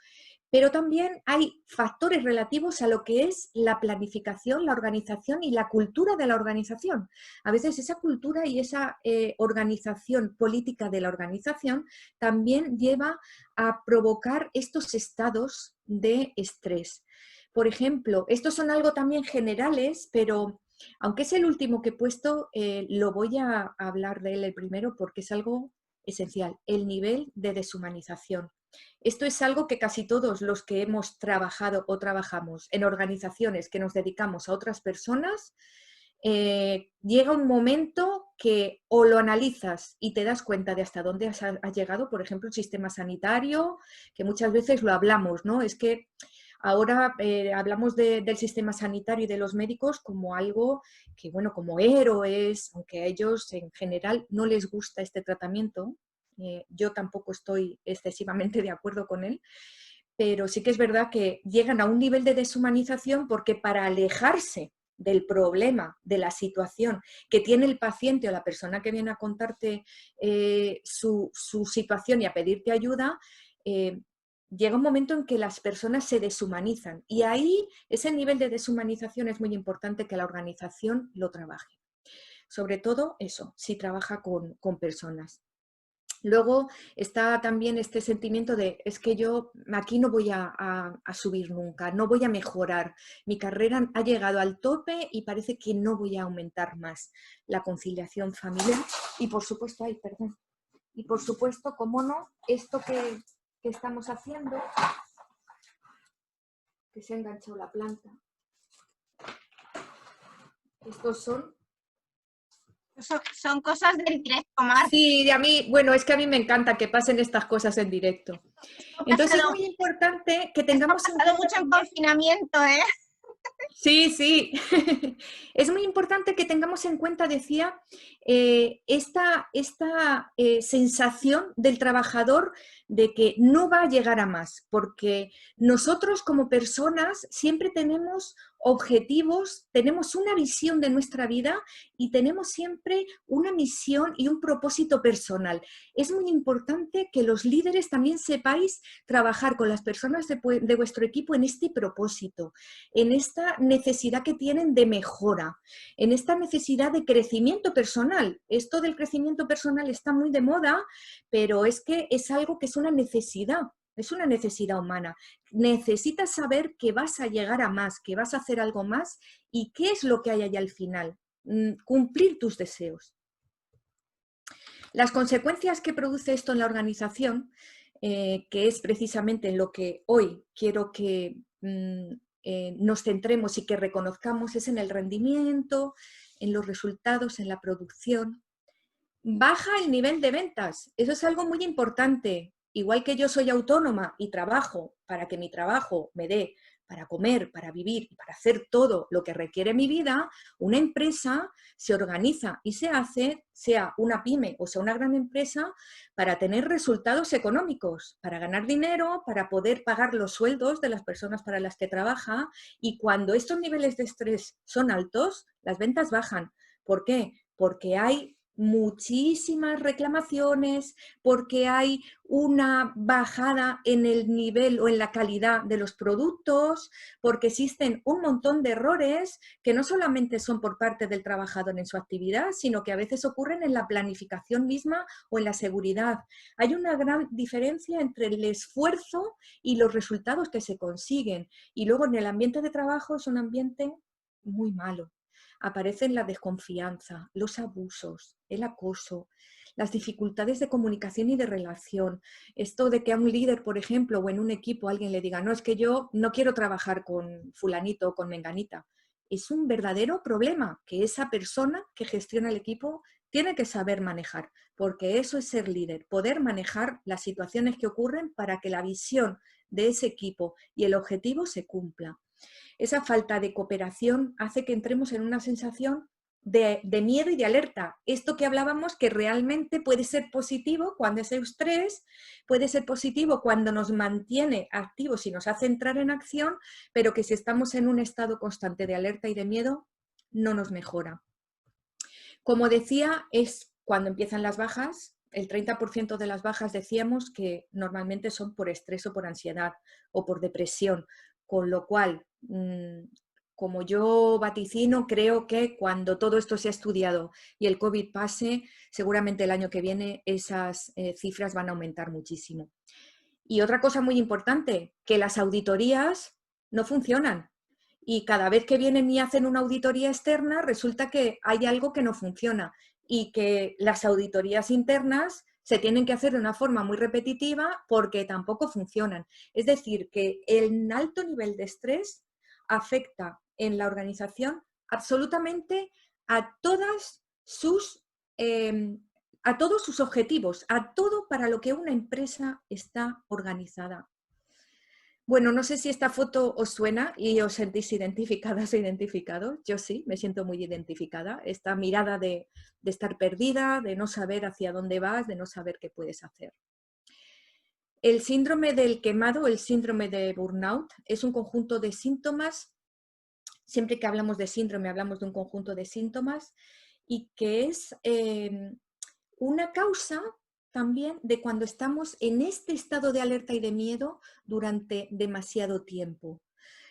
Pero también hay factores relativos a lo que es la planificación, la organización y la cultura de la organización. A veces esa cultura y esa organización política de la organización también lleva a provocar estos estados de estrés. Por ejemplo, estos son algo también generales, pero aunque es el último que he puesto, lo voy a hablar de él el primero porque es algo esencial, el nivel de deshumanización. Esto es algo que casi todos los que hemos trabajado o trabajamos en organizaciones que nos dedicamos a otras personas, llega un momento que o lo analizas y te das cuenta de hasta dónde has llegado, por ejemplo, el sistema sanitario, que muchas veces lo hablamos, ¿no? Es que ahora hablamos del sistema sanitario y de los médicos como algo que, bueno, como héroes, aunque a ellos en general no les gusta este tratamiento. Yo tampoco estoy excesivamente de acuerdo con él, pero sí que es verdad que llegan a un nivel de deshumanización porque para alejarse del problema, de la situación que tiene el paciente o la persona que viene a contarte su situación y a pedirte ayuda, llega un momento en que las personas se deshumanizan y ahí ese nivel de deshumanización es muy importante que la organización lo trabaje. Sobre todo eso, si trabaja con personas. Luego está también este sentimiento de es que yo aquí no voy a subir nunca, no voy a mejorar, mi carrera ha llegado al tope y parece que no voy a aumentar más. La conciliación familiar y por supuesto, y por supuesto, cómo no, esto que estamos haciendo, que se ha enganchado la planta. Estos son cosas del directo, Mar. Sí, a mí, bueno, es que a mí me encanta que pasen estas cosas en directo. Entonces es muy importante que tengamos ha pasado mucho en confinamiento, ¿eh? Sí, sí. Es muy importante que tengamos en cuenta, decía, esta sensación del trabajador de que no va a llegar a más, porque nosotros como personas siempre tenemos objetivos, tenemos una visión de nuestra vida y tenemos siempre una misión y un propósito personal. Es muy importante que los líderes también sepáis trabajar con las personas de vuestro equipo en este propósito, en esta necesidad que tienen de mejora, en esta necesidad de crecimiento personal. Esto del crecimiento personal está muy de moda, pero es que es algo que es una necesidad humana. Necesitas saber que vas a llegar a más, que vas a hacer algo más y qué es lo que hay allá al final. Cumplir tus deseos. Las consecuencias que produce esto en la organización, que es precisamente en lo que hoy quiero que nos centremos y que reconozcamos es en el rendimiento, en los resultados, en la producción. Baja el nivel de ventas, eso es algo muy importante. Igual que yo soy autónoma y trabajo para que mi trabajo me dé para comer, para vivir y para hacer todo lo que requiere mi vida, una empresa se organiza y se hace, sea una pyme o sea una gran empresa, para tener resultados económicos, para ganar dinero, para poder pagar los sueldos de las personas para las que trabaja, y cuando estos niveles de estrés son altos, las ventas bajan. ¿Por qué? Porque hay muchísimas reclamaciones, porque hay una bajada en el nivel o en la calidad de los productos, porque existen un montón de errores que no solamente son por parte del trabajador en su actividad, sino que a veces ocurren en la planificación misma o en la seguridad. Hay una gran diferencia entre el esfuerzo y los resultados que se consiguen. Y luego en el ambiente de trabajo es un ambiente muy malo. Aparecen la desconfianza, los abusos, el acoso, las dificultades de comunicación y de relación. Esto de que a un líder, por ejemplo, o en un equipo alguien le diga, no, es que yo no quiero trabajar con fulanito o con menganita. Es un verdadero problema que esa persona que gestiona el equipo tiene que saber manejar, porque eso es ser líder, poder manejar las situaciones que ocurren para que la visión de ese equipo y el objetivo se cumpla. Esa falta de cooperación hace que entremos en una sensación de miedo y de alerta. Esto que hablábamos, que realmente puede ser positivo cuando es estrés, puede ser positivo cuando nos mantiene activos y nos hace entrar en acción, pero que si estamos en un estado constante de alerta y de miedo, no nos mejora. Como decía, es cuando empiezan las bajas. El 30% de las bajas decíamos que normalmente son por estrés o por ansiedad o por depresión, con lo cual, como yo vaticino, creo que cuando todo esto se ha estudiado y el COVID pase, seguramente el año que viene esas cifras van a aumentar muchísimo. Y otra cosa muy importante, que las auditorías no funcionan. Y cada vez que vienen y hacen una auditoría externa, resulta que hay algo que no funciona y que las auditorías internas se tienen que hacer de una forma muy repetitiva porque tampoco funcionan. Es decir, que el alto nivel de estrés afecta en la organización absolutamente a todas sus a todos sus objetivos, a todo para lo que una empresa está organizada. Bueno, no sé si esta foto os suena y os sentís identificadas o identificados. Yo sí, me siento muy identificada. Esta mirada de estar perdida, de no saber hacia dónde vas, de no saber qué puedes hacer. El síndrome del quemado, el síndrome de burnout, es un conjunto de síntomas. Siempre que hablamos de síndrome, hablamos de un conjunto de síntomas y que es una causa también de cuando estamos en este estado de alerta y de miedo durante demasiado tiempo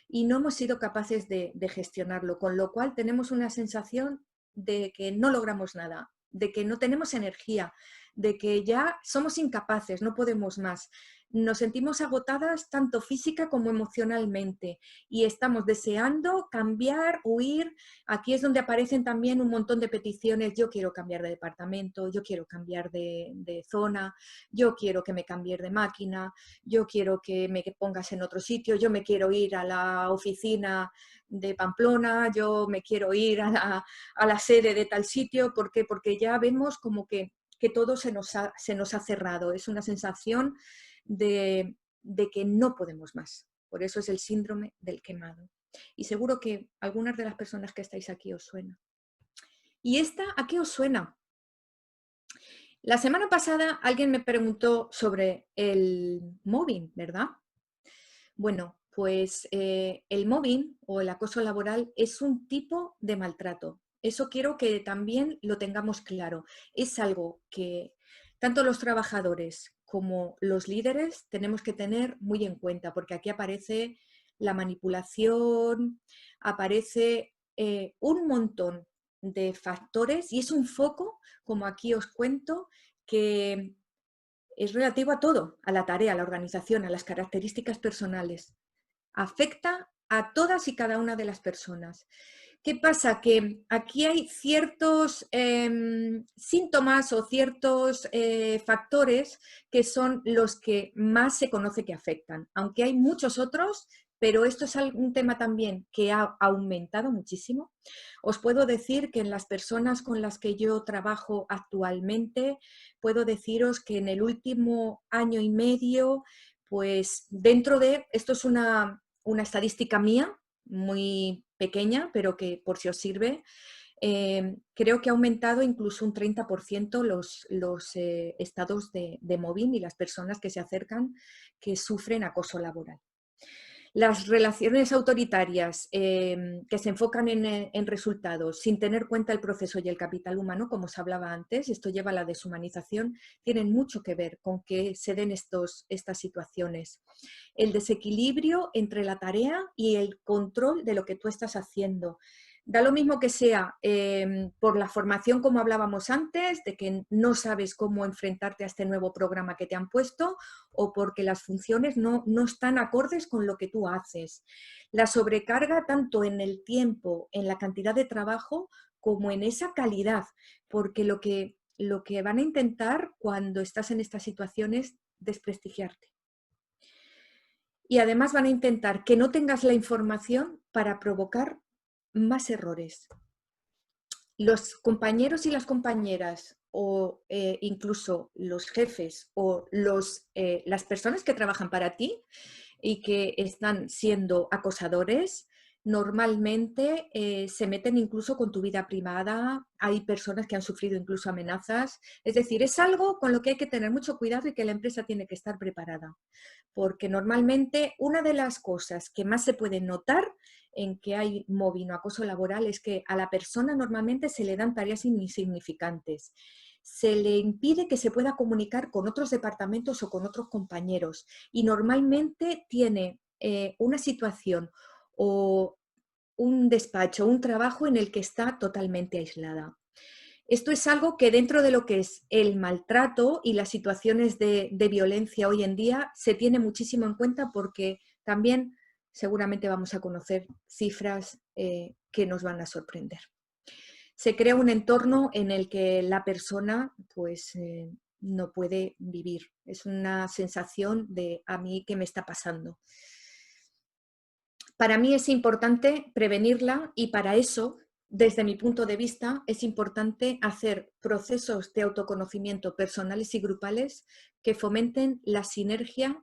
y no hemos sido capaces de gestionarlo, con lo cual tenemos una sensación de que no logramos nada, de que no tenemos energía, de que ya somos incapaces, no podemos más. Nos sentimos agotadas tanto física como emocionalmente y estamos deseando cambiar, huir. Aquí es donde aparecen también un montón de peticiones. Yo quiero cambiar de departamento, yo quiero cambiar de zona, yo quiero que me cambies de máquina, yo quiero que me pongas en otro sitio, yo me quiero ir a la oficina de Pamplona, yo me quiero ir a la sede de tal sitio. ¿Por qué? Porque ya vemos como que todo se nos ha cerrado. Es una sensación de que no podemos más. Por eso es el síndrome del quemado. Y seguro que algunas de las personas que estáis aquí os suena. ¿Y esta a qué os suena? La semana pasada alguien me preguntó sobre el mobbing, ¿verdad? Bueno, pues el mobbing o el acoso laboral es un tipo de maltrato. Eso quiero que también lo tengamos claro. Es algo que tanto los trabajadores como los líderes tenemos que tener muy en cuenta, porque aquí aparece la manipulación, aparece un montón de factores y es un foco, como aquí os cuento, que es relativo a todo, a la tarea, a la organización, a las características personales. Afecta a todas y cada una de las personas. ¿Qué pasa? Que aquí hay ciertos síntomas o ciertos factores que son los que más se conoce que afectan, aunque hay muchos otros pero esto es un tema también que ha aumentado muchísimo. Os puedo decir que en las personas con las que yo trabajo actualmente, puedo deciros que en el último año y medio, pues dentro de, esto es una estadística mía, muy pequeña, pero que por si os sirve, creo que ha aumentado incluso un 30% los estados de mobbing y las personas que se acercan que sufren acoso laboral. Las relaciones autoritarias que se enfocan en resultados sin tener en cuenta el proceso y el capital humano, como os hablaba antes, esto lleva a la deshumanización, tienen mucho que ver con que se den estas situaciones. El desequilibrio entre la tarea y el control de lo que tú estás haciendo. Da lo mismo que sea por la formación, como hablábamos antes, de que no sabes cómo enfrentarte a este nuevo programa que te han puesto, o porque las funciones no están acordes con lo que tú haces. La sobrecarga tanto en el tiempo, en la cantidad de trabajo, como en esa calidad, porque lo que van a intentar cuando estás en estas situaciones es desprestigiarte. Y además van a intentar que no tengas la información para provocar más errores. Los compañeros y las compañeras o incluso los jefes o las personas que trabajan para ti y que están siendo acosadores, normalmente se meten incluso con tu vida privada. Hay personas que han sufrido incluso amenazas. Es decir, es algo con lo que hay que tener mucho cuidado y que la empresa tiene que estar preparada. Porque normalmente una de las cosas que más se puede notar en que hay mobbing o acoso laboral es que a la persona normalmente se le dan tareas insignificantes. Se le impide que se pueda comunicar con otros departamentos o con otros compañeros y normalmente tiene una situación o un despacho, un trabajo en el que está totalmente aislada. Esto es algo que dentro de lo que es el maltrato y las situaciones de violencia hoy en día se tiene muchísimo en cuenta porque también seguramente vamos a conocer cifras que nos van a sorprender. Se crea un entorno en el que la persona pues, no puede vivir. Es una sensación de a mí qué me está pasando. Para mí es importante prevenirla y para eso, desde mi punto de vista, es importante hacer procesos de autoconocimiento personales y grupales que fomenten la sinergia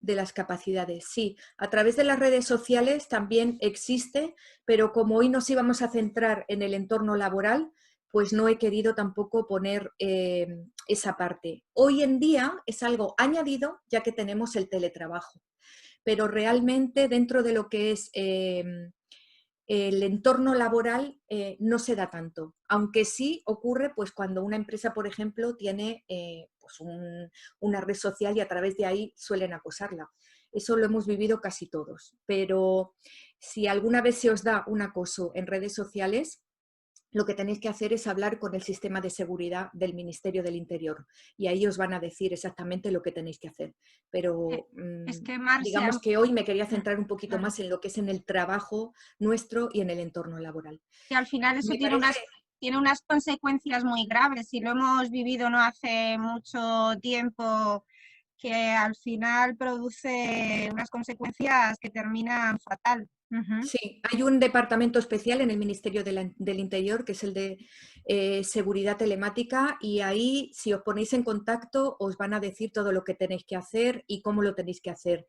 de las capacidades. Sí, a través de las redes sociales también existe, pero como hoy nos íbamos a centrar en el entorno laboral, pues no he querido tampoco poner esa parte. Hoy en día es algo añadido ya que tenemos el teletrabajo, pero realmente dentro de lo que es el entorno laboral no se da tanto, aunque sí ocurre pues, cuando una empresa, por ejemplo, tiene pues una red social y a través de ahí suelen acosarla. Eso lo hemos vivido casi todos, pero si alguna vez se os da un acoso en redes sociales, lo que tenéis que hacer es hablar con el sistema de seguridad del Ministerio del Interior y ahí os van a decir exactamente lo que tenéis que hacer. Pero Es que, Marcia, digamos que hoy me quería centrar un poquito claro, más en lo que es en el trabajo nuestro y en el entorno laboral. que al final eso Me parece... tiene unas consecuencias muy graves y lo hemos vivido no hace mucho tiempo, que al final produce unas consecuencias que terminan fatal. Sí, hay un departamento especial en el Ministerio del Interior, que es el de Seguridad Telemática, y ahí, si os ponéis en contacto, os van a decir todo lo que tenéis que hacer y cómo lo tenéis que hacer.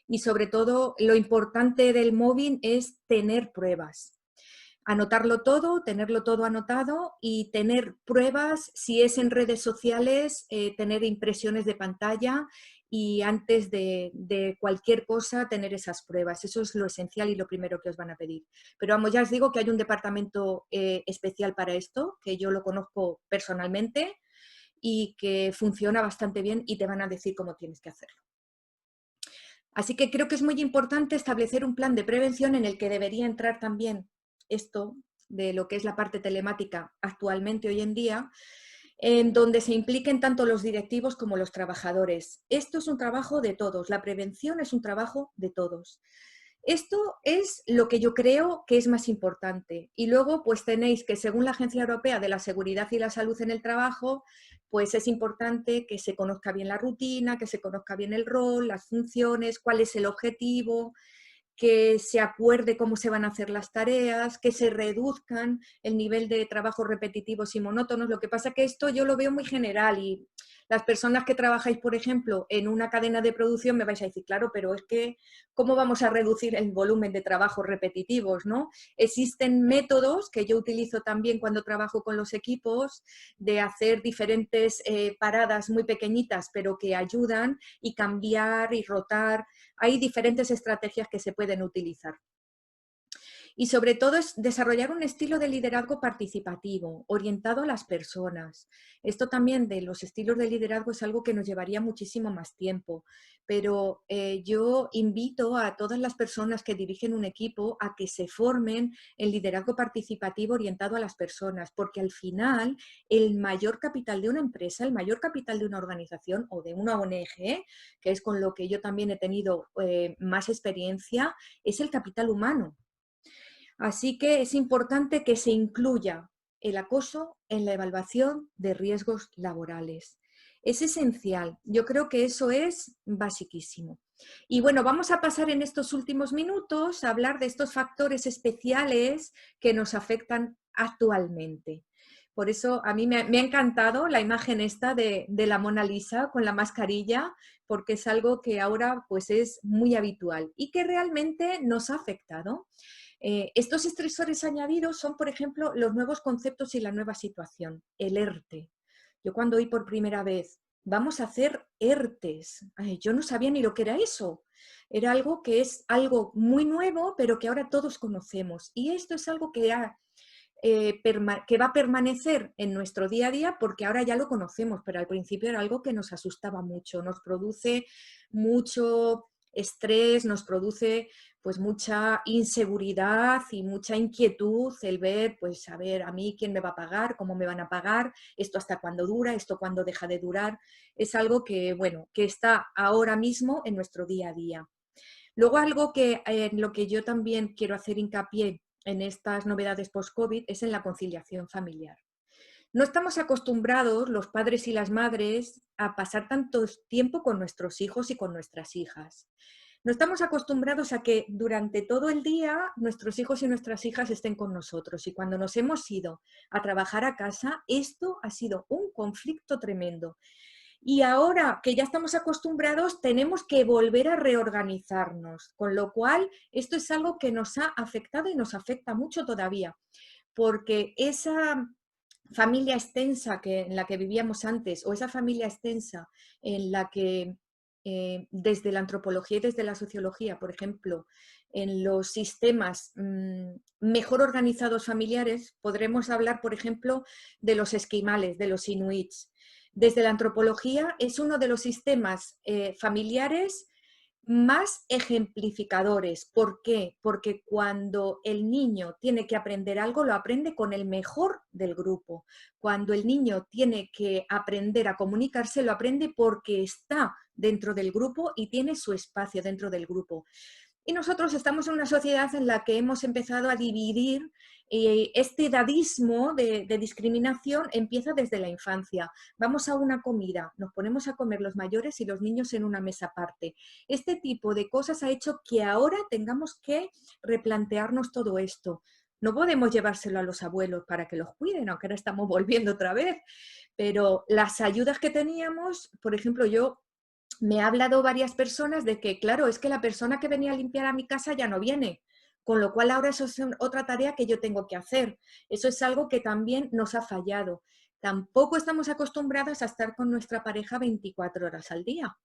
Y sobre todo, lo importante del móvil es tener pruebas. Anotarlo todo, tenerlo todo anotado y tener pruebas, si es en redes sociales, tener impresiones de pantalla y antes de cualquier cosa tener esas pruebas. Eso es lo esencial y lo primero que os van a pedir. Pero vamos, ya os digo que hay un departamento especial para esto, que yo lo conozco personalmente y que funciona bastante bien y te van a decir cómo tienes que hacerlo. Así que creo que es muy importante establecer un plan de prevención en el que debería entrar también esto de lo que es la parte telemática actualmente hoy en día, en donde se impliquen tanto los directivos como los trabajadores. Esto es un trabajo de todos, la prevención es un trabajo de todos. Esto es lo que yo creo que es más importante. Y luego, pues tenéis que, según la Agencia Europea de la Seguridad y la Salud en el Trabajo, pues es importante que se conozca bien la rutina, que se conozca bien el rol, las funciones, cuál es el objetivo, que se acuerde cómo se van a hacer las tareas, que se reduzcan el nivel de trabajos repetitivos y monótonos. Lo que pasa es que esto yo lo veo muy general y las personas que trabajáis, por ejemplo, en una cadena de producción me vais a decir, claro, pero es que ¿cómo vamos a reducir el volumen de trabajos repetitivos, ¿no? Existen métodos que yo utilizo también cuando trabajo con los equipos de hacer diferentes paradas muy pequeñitas, pero que ayudan y cambiar y rotar. Hay diferentes estrategias que se pueden utilizar. Y sobre todo es desarrollar un estilo de liderazgo participativo, orientado a las personas. Esto también de los estilos de liderazgo es algo que nos llevaría muchísimo más tiempo, pero yo invito a todas las personas que dirigen un equipo a que se formen en liderazgo participativo orientado a las personas, porque al final el mayor capital de una empresa, el mayor capital de una organización o de una ONG, que es con lo que yo también he tenido más experiencia, es el capital humano. Así que es importante que se incluya el acoso en la evaluación de riesgos laborales. Es esencial. Yo creo que eso es basiquísimo. Y bueno, vamos a pasar en estos últimos minutos a hablar de estos factores especiales que nos afectan actualmente. Por eso a mí me ha encantado la imagen esta de la Mona Lisa con la mascarilla, porque es algo que ahora pues es muy habitual y que realmente nos ha afectado. Estos estresores añadidos son, por ejemplo, los nuevos conceptos y la nueva situación, el ERTE. Yo cuando oí por primera vez, vamos a hacer ERTES, yo no sabía ni lo que era eso. Era algo que es algo muy nuevo, pero que ahora todos conocemos. Y esto es algo que va a permanecer en nuestro día a día porque ahora ya lo conocemos, pero al principio era algo que nos asustaba mucho, nos produce mucho estrés, nos produce pues mucha inseguridad y mucha inquietud el ver, pues a ver, a mí quién me va a pagar, cómo me van a pagar, esto hasta cuándo dura, esto cuándo deja de durar. Es algo que, bueno, que está ahora mismo en nuestro día a día. Luego algo que en lo que yo también quiero hacer hincapié en estas novedades post-COVID es en la conciliación familiar. No estamos acostumbrados, los padres y las madres, a pasar tanto tiempo con nuestros hijos y con nuestras hijas. No estamos acostumbrados a que durante todo el día nuestros hijos y nuestras hijas estén con nosotros. Y cuando nos hemos ido a trabajar a casa, esto ha sido un conflicto tremendo. Y ahora que ya estamos acostumbrados, tenemos que volver a reorganizarnos. Con lo cual, esto es algo que nos ha afectado y nos afecta mucho todavía. Porque esa familia extensa en la que vivíamos antes o esa familia extensa en la que desde la antropología y desde la sociología, por ejemplo, en los sistemas mejor organizados familiares, podremos hablar, por ejemplo, de los esquimales, de los inuits. Desde la antropología es uno de los sistemas familiares más ejemplificadores. ¿Por qué? Porque cuando el niño tiene que aprender algo, lo aprende con el mejor del grupo. Cuando el niño tiene que aprender a comunicarse, lo aprende porque está dentro del grupo y tiene su espacio dentro del grupo. Y nosotros estamos en una sociedad en la que hemos empezado a dividir este edadismo de discriminación empieza desde la infancia. Vamos a una comida, nos ponemos a comer los mayores y los niños en una mesa aparte. Este tipo de cosas ha hecho que ahora tengamos que replantearnos todo esto. No podemos llevárselo a los abuelos para que los cuiden, aunque ahora estamos volviendo otra vez. Pero las ayudas que teníamos, por ejemplo, me ha hablado varias personas de que, claro, es que la persona que venía a limpiar a mi casa ya no viene, con lo cual ahora eso es otra tarea que yo tengo que hacer. Eso es algo que también nos ha fallado. Tampoco estamos acostumbradas a estar con nuestra pareja 24 horas al día.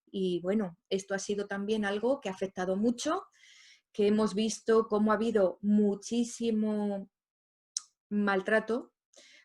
Y bueno, esto ha sido también algo que ha afectado mucho, que hemos visto cómo ha habido muchísimo maltrato.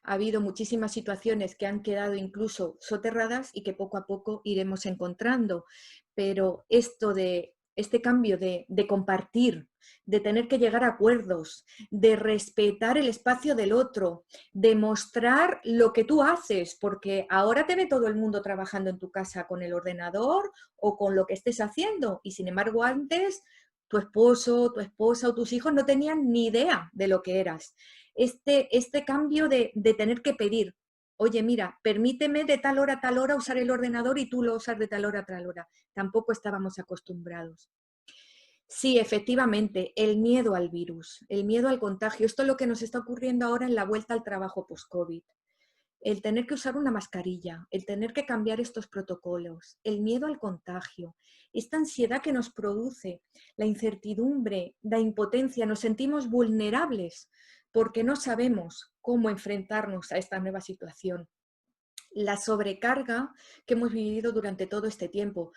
Ha habido muchísimas situaciones que han quedado incluso soterradas y que poco a poco iremos encontrando. Pero este cambio de compartir, de tener que llegar a acuerdos, de respetar el espacio del otro, de mostrar lo que tú haces, porque ahora te ve todo el mundo trabajando en tu casa con el ordenador o con lo que estés haciendo. Y sin embargo, antes tu esposo, tu esposa o tus hijos no tenían ni idea de lo que eras. Este cambio de tener que pedir, oye, mira, permíteme de tal hora a tal hora usar el ordenador y tú lo usas de tal hora a tal hora. Tampoco estábamos acostumbrados. Sí, efectivamente, el miedo al virus, el miedo al contagio. Esto es lo que nos está ocurriendo ahora en la vuelta al trabajo post-COVID. El tener que usar una mascarilla, el tener que cambiar estos protocolos, el miedo al contagio, esta ansiedad que nos produce, la incertidumbre, la impotencia, nos sentimos vulnerables porque no sabemos cómo enfrentarnos a esta nueva situación. La sobrecarga que hemos vivido durante todo este tiempo.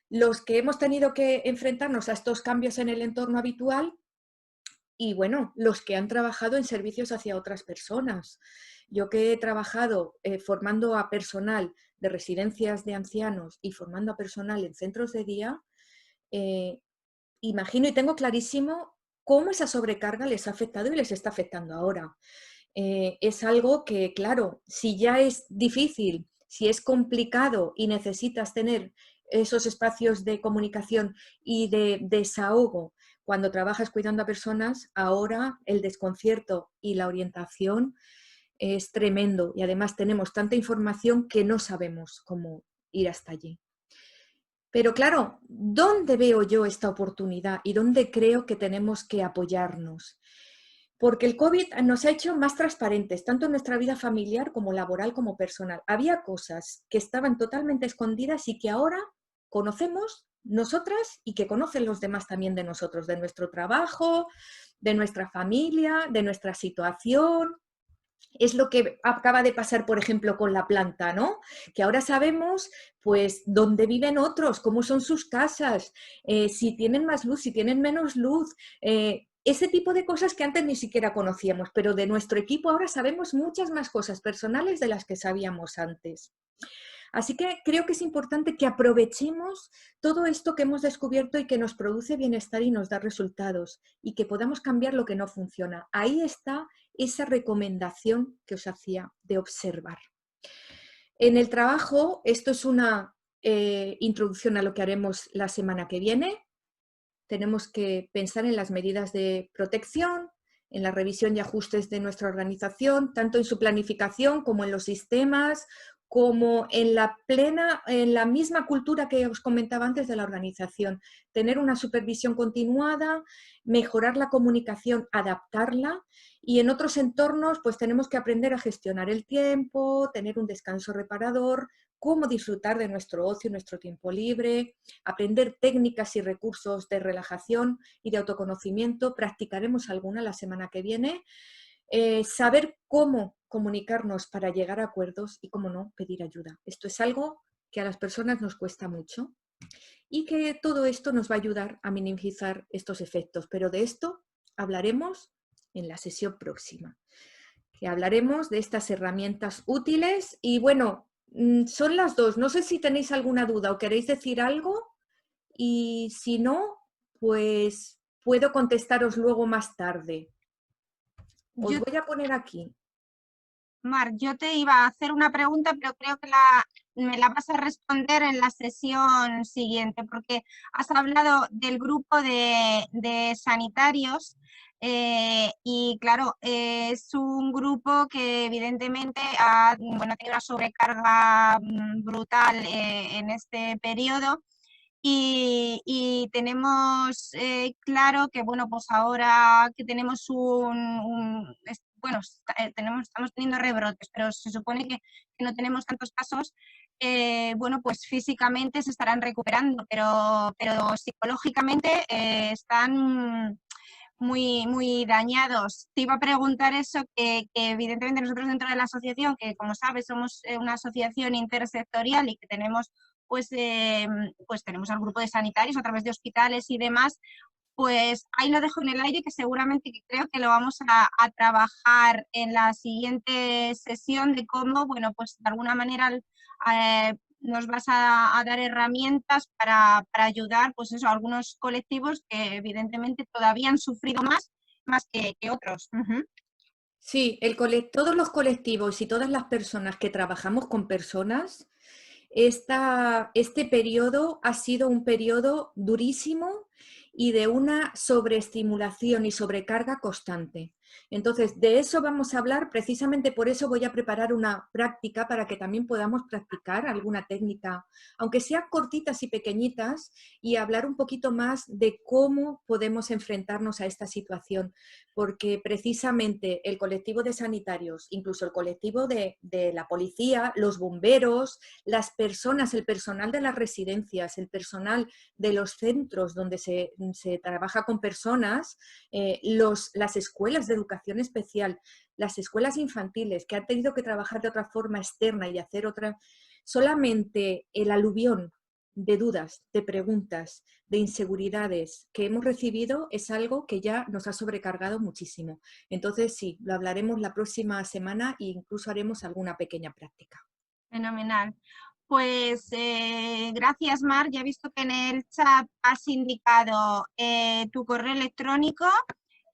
Los que hemos tenido que enfrentarnos a estos cambios en el entorno habitual y, bueno, los que han trabajado en servicios hacia otras personas. Yo que he trabajado formando a personal de residencias de ancianos y formando a personal en centros de día, imagino y tengo clarísimo cómo esa sobrecarga les ha afectado y les está afectando ahora. Es algo que, claro, si ya es difícil, si es complicado y necesitas tener esos espacios de comunicación y de desahogo cuando trabajas cuidando a personas, ahora el desconcierto y la orientación es tremendo y además tenemos tanta información que no sabemos cómo ir hasta allí. Pero claro, ¿dónde veo yo esta oportunidad y dónde creo que tenemos que apoyarnos? Porque el COVID nos ha hecho más transparentes, tanto en nuestra vida familiar como laboral como personal. Había cosas que estaban totalmente escondidas y que ahora conocemos nosotras y que conocen los demás también de nosotros, de nuestro trabajo, de nuestra familia, de nuestra situación. Es lo que acaba de pasar, por ejemplo, con la planta, ¿no? Que ahora sabemos, pues, dónde viven otros, cómo son sus casas, si tienen más luz, si tienen menos luz, ese tipo de cosas que antes ni siquiera conocíamos, pero de nuestro equipo ahora sabemos muchas más cosas personales de las que sabíamos antes. Así que creo que es importante que aprovechemos todo esto que hemos descubierto y que nos produce bienestar y nos da resultados y que podamos cambiar lo que no funciona. Ahí está esa recomendación que os hacía de observar. En el trabajo, esto es una introducción a lo que haremos la semana que viene. Tenemos que pensar en las medidas de protección, en la revisión y ajustes de nuestra organización, tanto en su planificación como en los sistemas, como en la misma cultura que os comentaba antes de la organización. Tener una supervisión continuada, mejorar la comunicación, adaptarla, y en otros entornos pues tenemos que aprender a gestionar el tiempo, tener un descanso reparador, cómo disfrutar de nuestro ocio, nuestro tiempo libre, aprender técnicas y recursos de relajación y de autoconocimiento. Practicaremos alguna la semana que viene. Saber cómo comunicarnos para llegar a acuerdos y, cómo no, pedir ayuda. Esto es algo que a las personas nos cuesta mucho y que todo esto nos va a ayudar a minimizar estos efectos. Pero de esto hablaremos en la sesión próxima. Que hablaremos de estas herramientas útiles y, bueno, son las 2. No sé si tenéis alguna duda o queréis decir algo, y si no, pues puedo contestaros luego más tarde. Os voy a poner aquí. Mar, yo te iba a hacer una pregunta, pero creo que me la vas a responder en la sesión siguiente, porque has hablado del grupo de sanitarios y, claro, es un grupo que evidentemente ha tenido una sobrecarga brutal en este periodo. Y tenemos claro que, bueno, pues ahora que tenemos estamos teniendo rebrotes, pero se supone que no tenemos tantos casos, bueno, pues físicamente se estarán recuperando, pero psicológicamente están muy dañados. Te iba a preguntar eso, que evidentemente nosotros dentro de la asociación, que como sabes somos una asociación intersectorial y que tenemos pues tenemos al grupo de sanitarios a través de hospitales y demás, pues ahí lo dejo en el aire, que seguramente que creo que lo vamos a trabajar en la siguiente sesión, de cómo, bueno, pues de alguna manera nos vas a dar herramientas para ayudar, pues eso, a algunos colectivos que evidentemente todavía han sufrido más que otros. Sí, todos los colectivos y todas las personas que trabajamos con personas, este periodo ha sido un periodo durísimo y de una sobreestimulación y sobrecarga constante. Entonces, de eso vamos a hablar, precisamente por eso voy a preparar una práctica para que también podamos practicar alguna técnica, aunque sean cortitas y pequeñitas, y hablar un poquito más de cómo podemos enfrentarnos a esta situación, porque precisamente el colectivo de sanitarios, incluso el colectivo de la policía, los bomberos, las personas, el personal de las residencias, el personal de los centros donde se trabaja con personas, las escuelas de educación especial, las escuelas infantiles que han tenido que trabajar de otra forma externa y hacer otra, solamente el aluvión de dudas, de preguntas, de inseguridades que hemos recibido es algo que ya nos ha sobrecargado muchísimo. Entonces sí, lo hablaremos la próxima semana e incluso haremos alguna pequeña práctica. Fenomenal. Pues gracias, Mar. Ya he visto que en el chat has indicado tu correo electrónico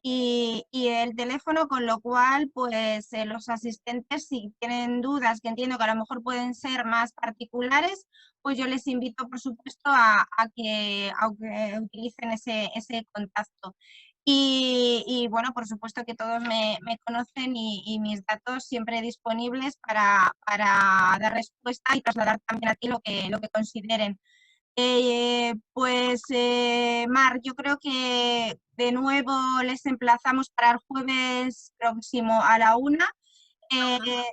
y el teléfono, con lo cual, pues los asistentes, si tienen dudas, que entiendo que a lo mejor pueden ser más particulares, pues yo les invito, por supuesto, a que utilicen ese contacto. Y bueno, por supuesto que todos me conocen y mis datos siempre disponibles para dar respuesta y trasladar también a ti lo que consideren. Mar, yo creo que de nuevo les emplazamos para el jueves próximo a la 1.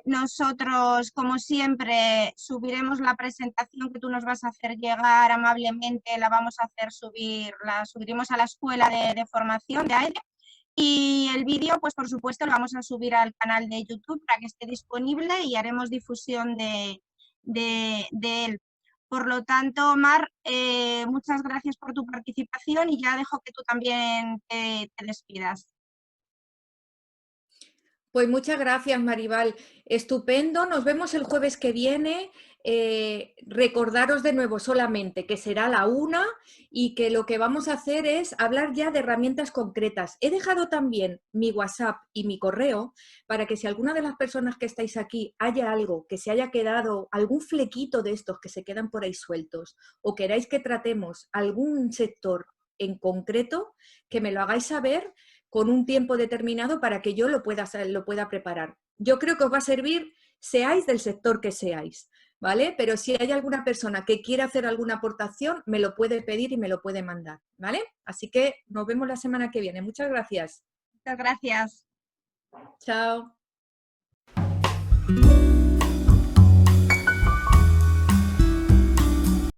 Nosotros, como siempre, subiremos la presentación que tú nos vas a hacer llegar amablemente, la vamos a hacer subir, la subiremos a la escuela de formación de aire. Y el vídeo, pues por supuesto, lo vamos a subir al canal de YouTube para que esté disponible y haremos difusión de él. Por lo tanto, Mar, muchas gracias por tu participación y ya dejo que tú también te despidas. Pues muchas gracias, Maribal. Estupendo, nos vemos el jueves que viene. Recordaros de nuevo solamente que será la 1 y que lo que vamos a hacer es hablar ya de herramientas concretas. He dejado también mi WhatsApp y mi correo para que si alguna de las personas que estáis aquí haya algo que se haya quedado, algún flequito de estos que se quedan por ahí sueltos o queráis que tratemos algún sector en concreto, que me lo hagáis saber con un tiempo determinado para que yo lo pueda preparar. Yo creo que os va a servir, seáis del sector que seáis, ¿vale? Pero si hay alguna persona que quiera hacer alguna aportación, me lo puede pedir y me lo puede mandar, ¿vale? Así que nos vemos la semana que viene. Muchas gracias. Muchas gracias. Chao.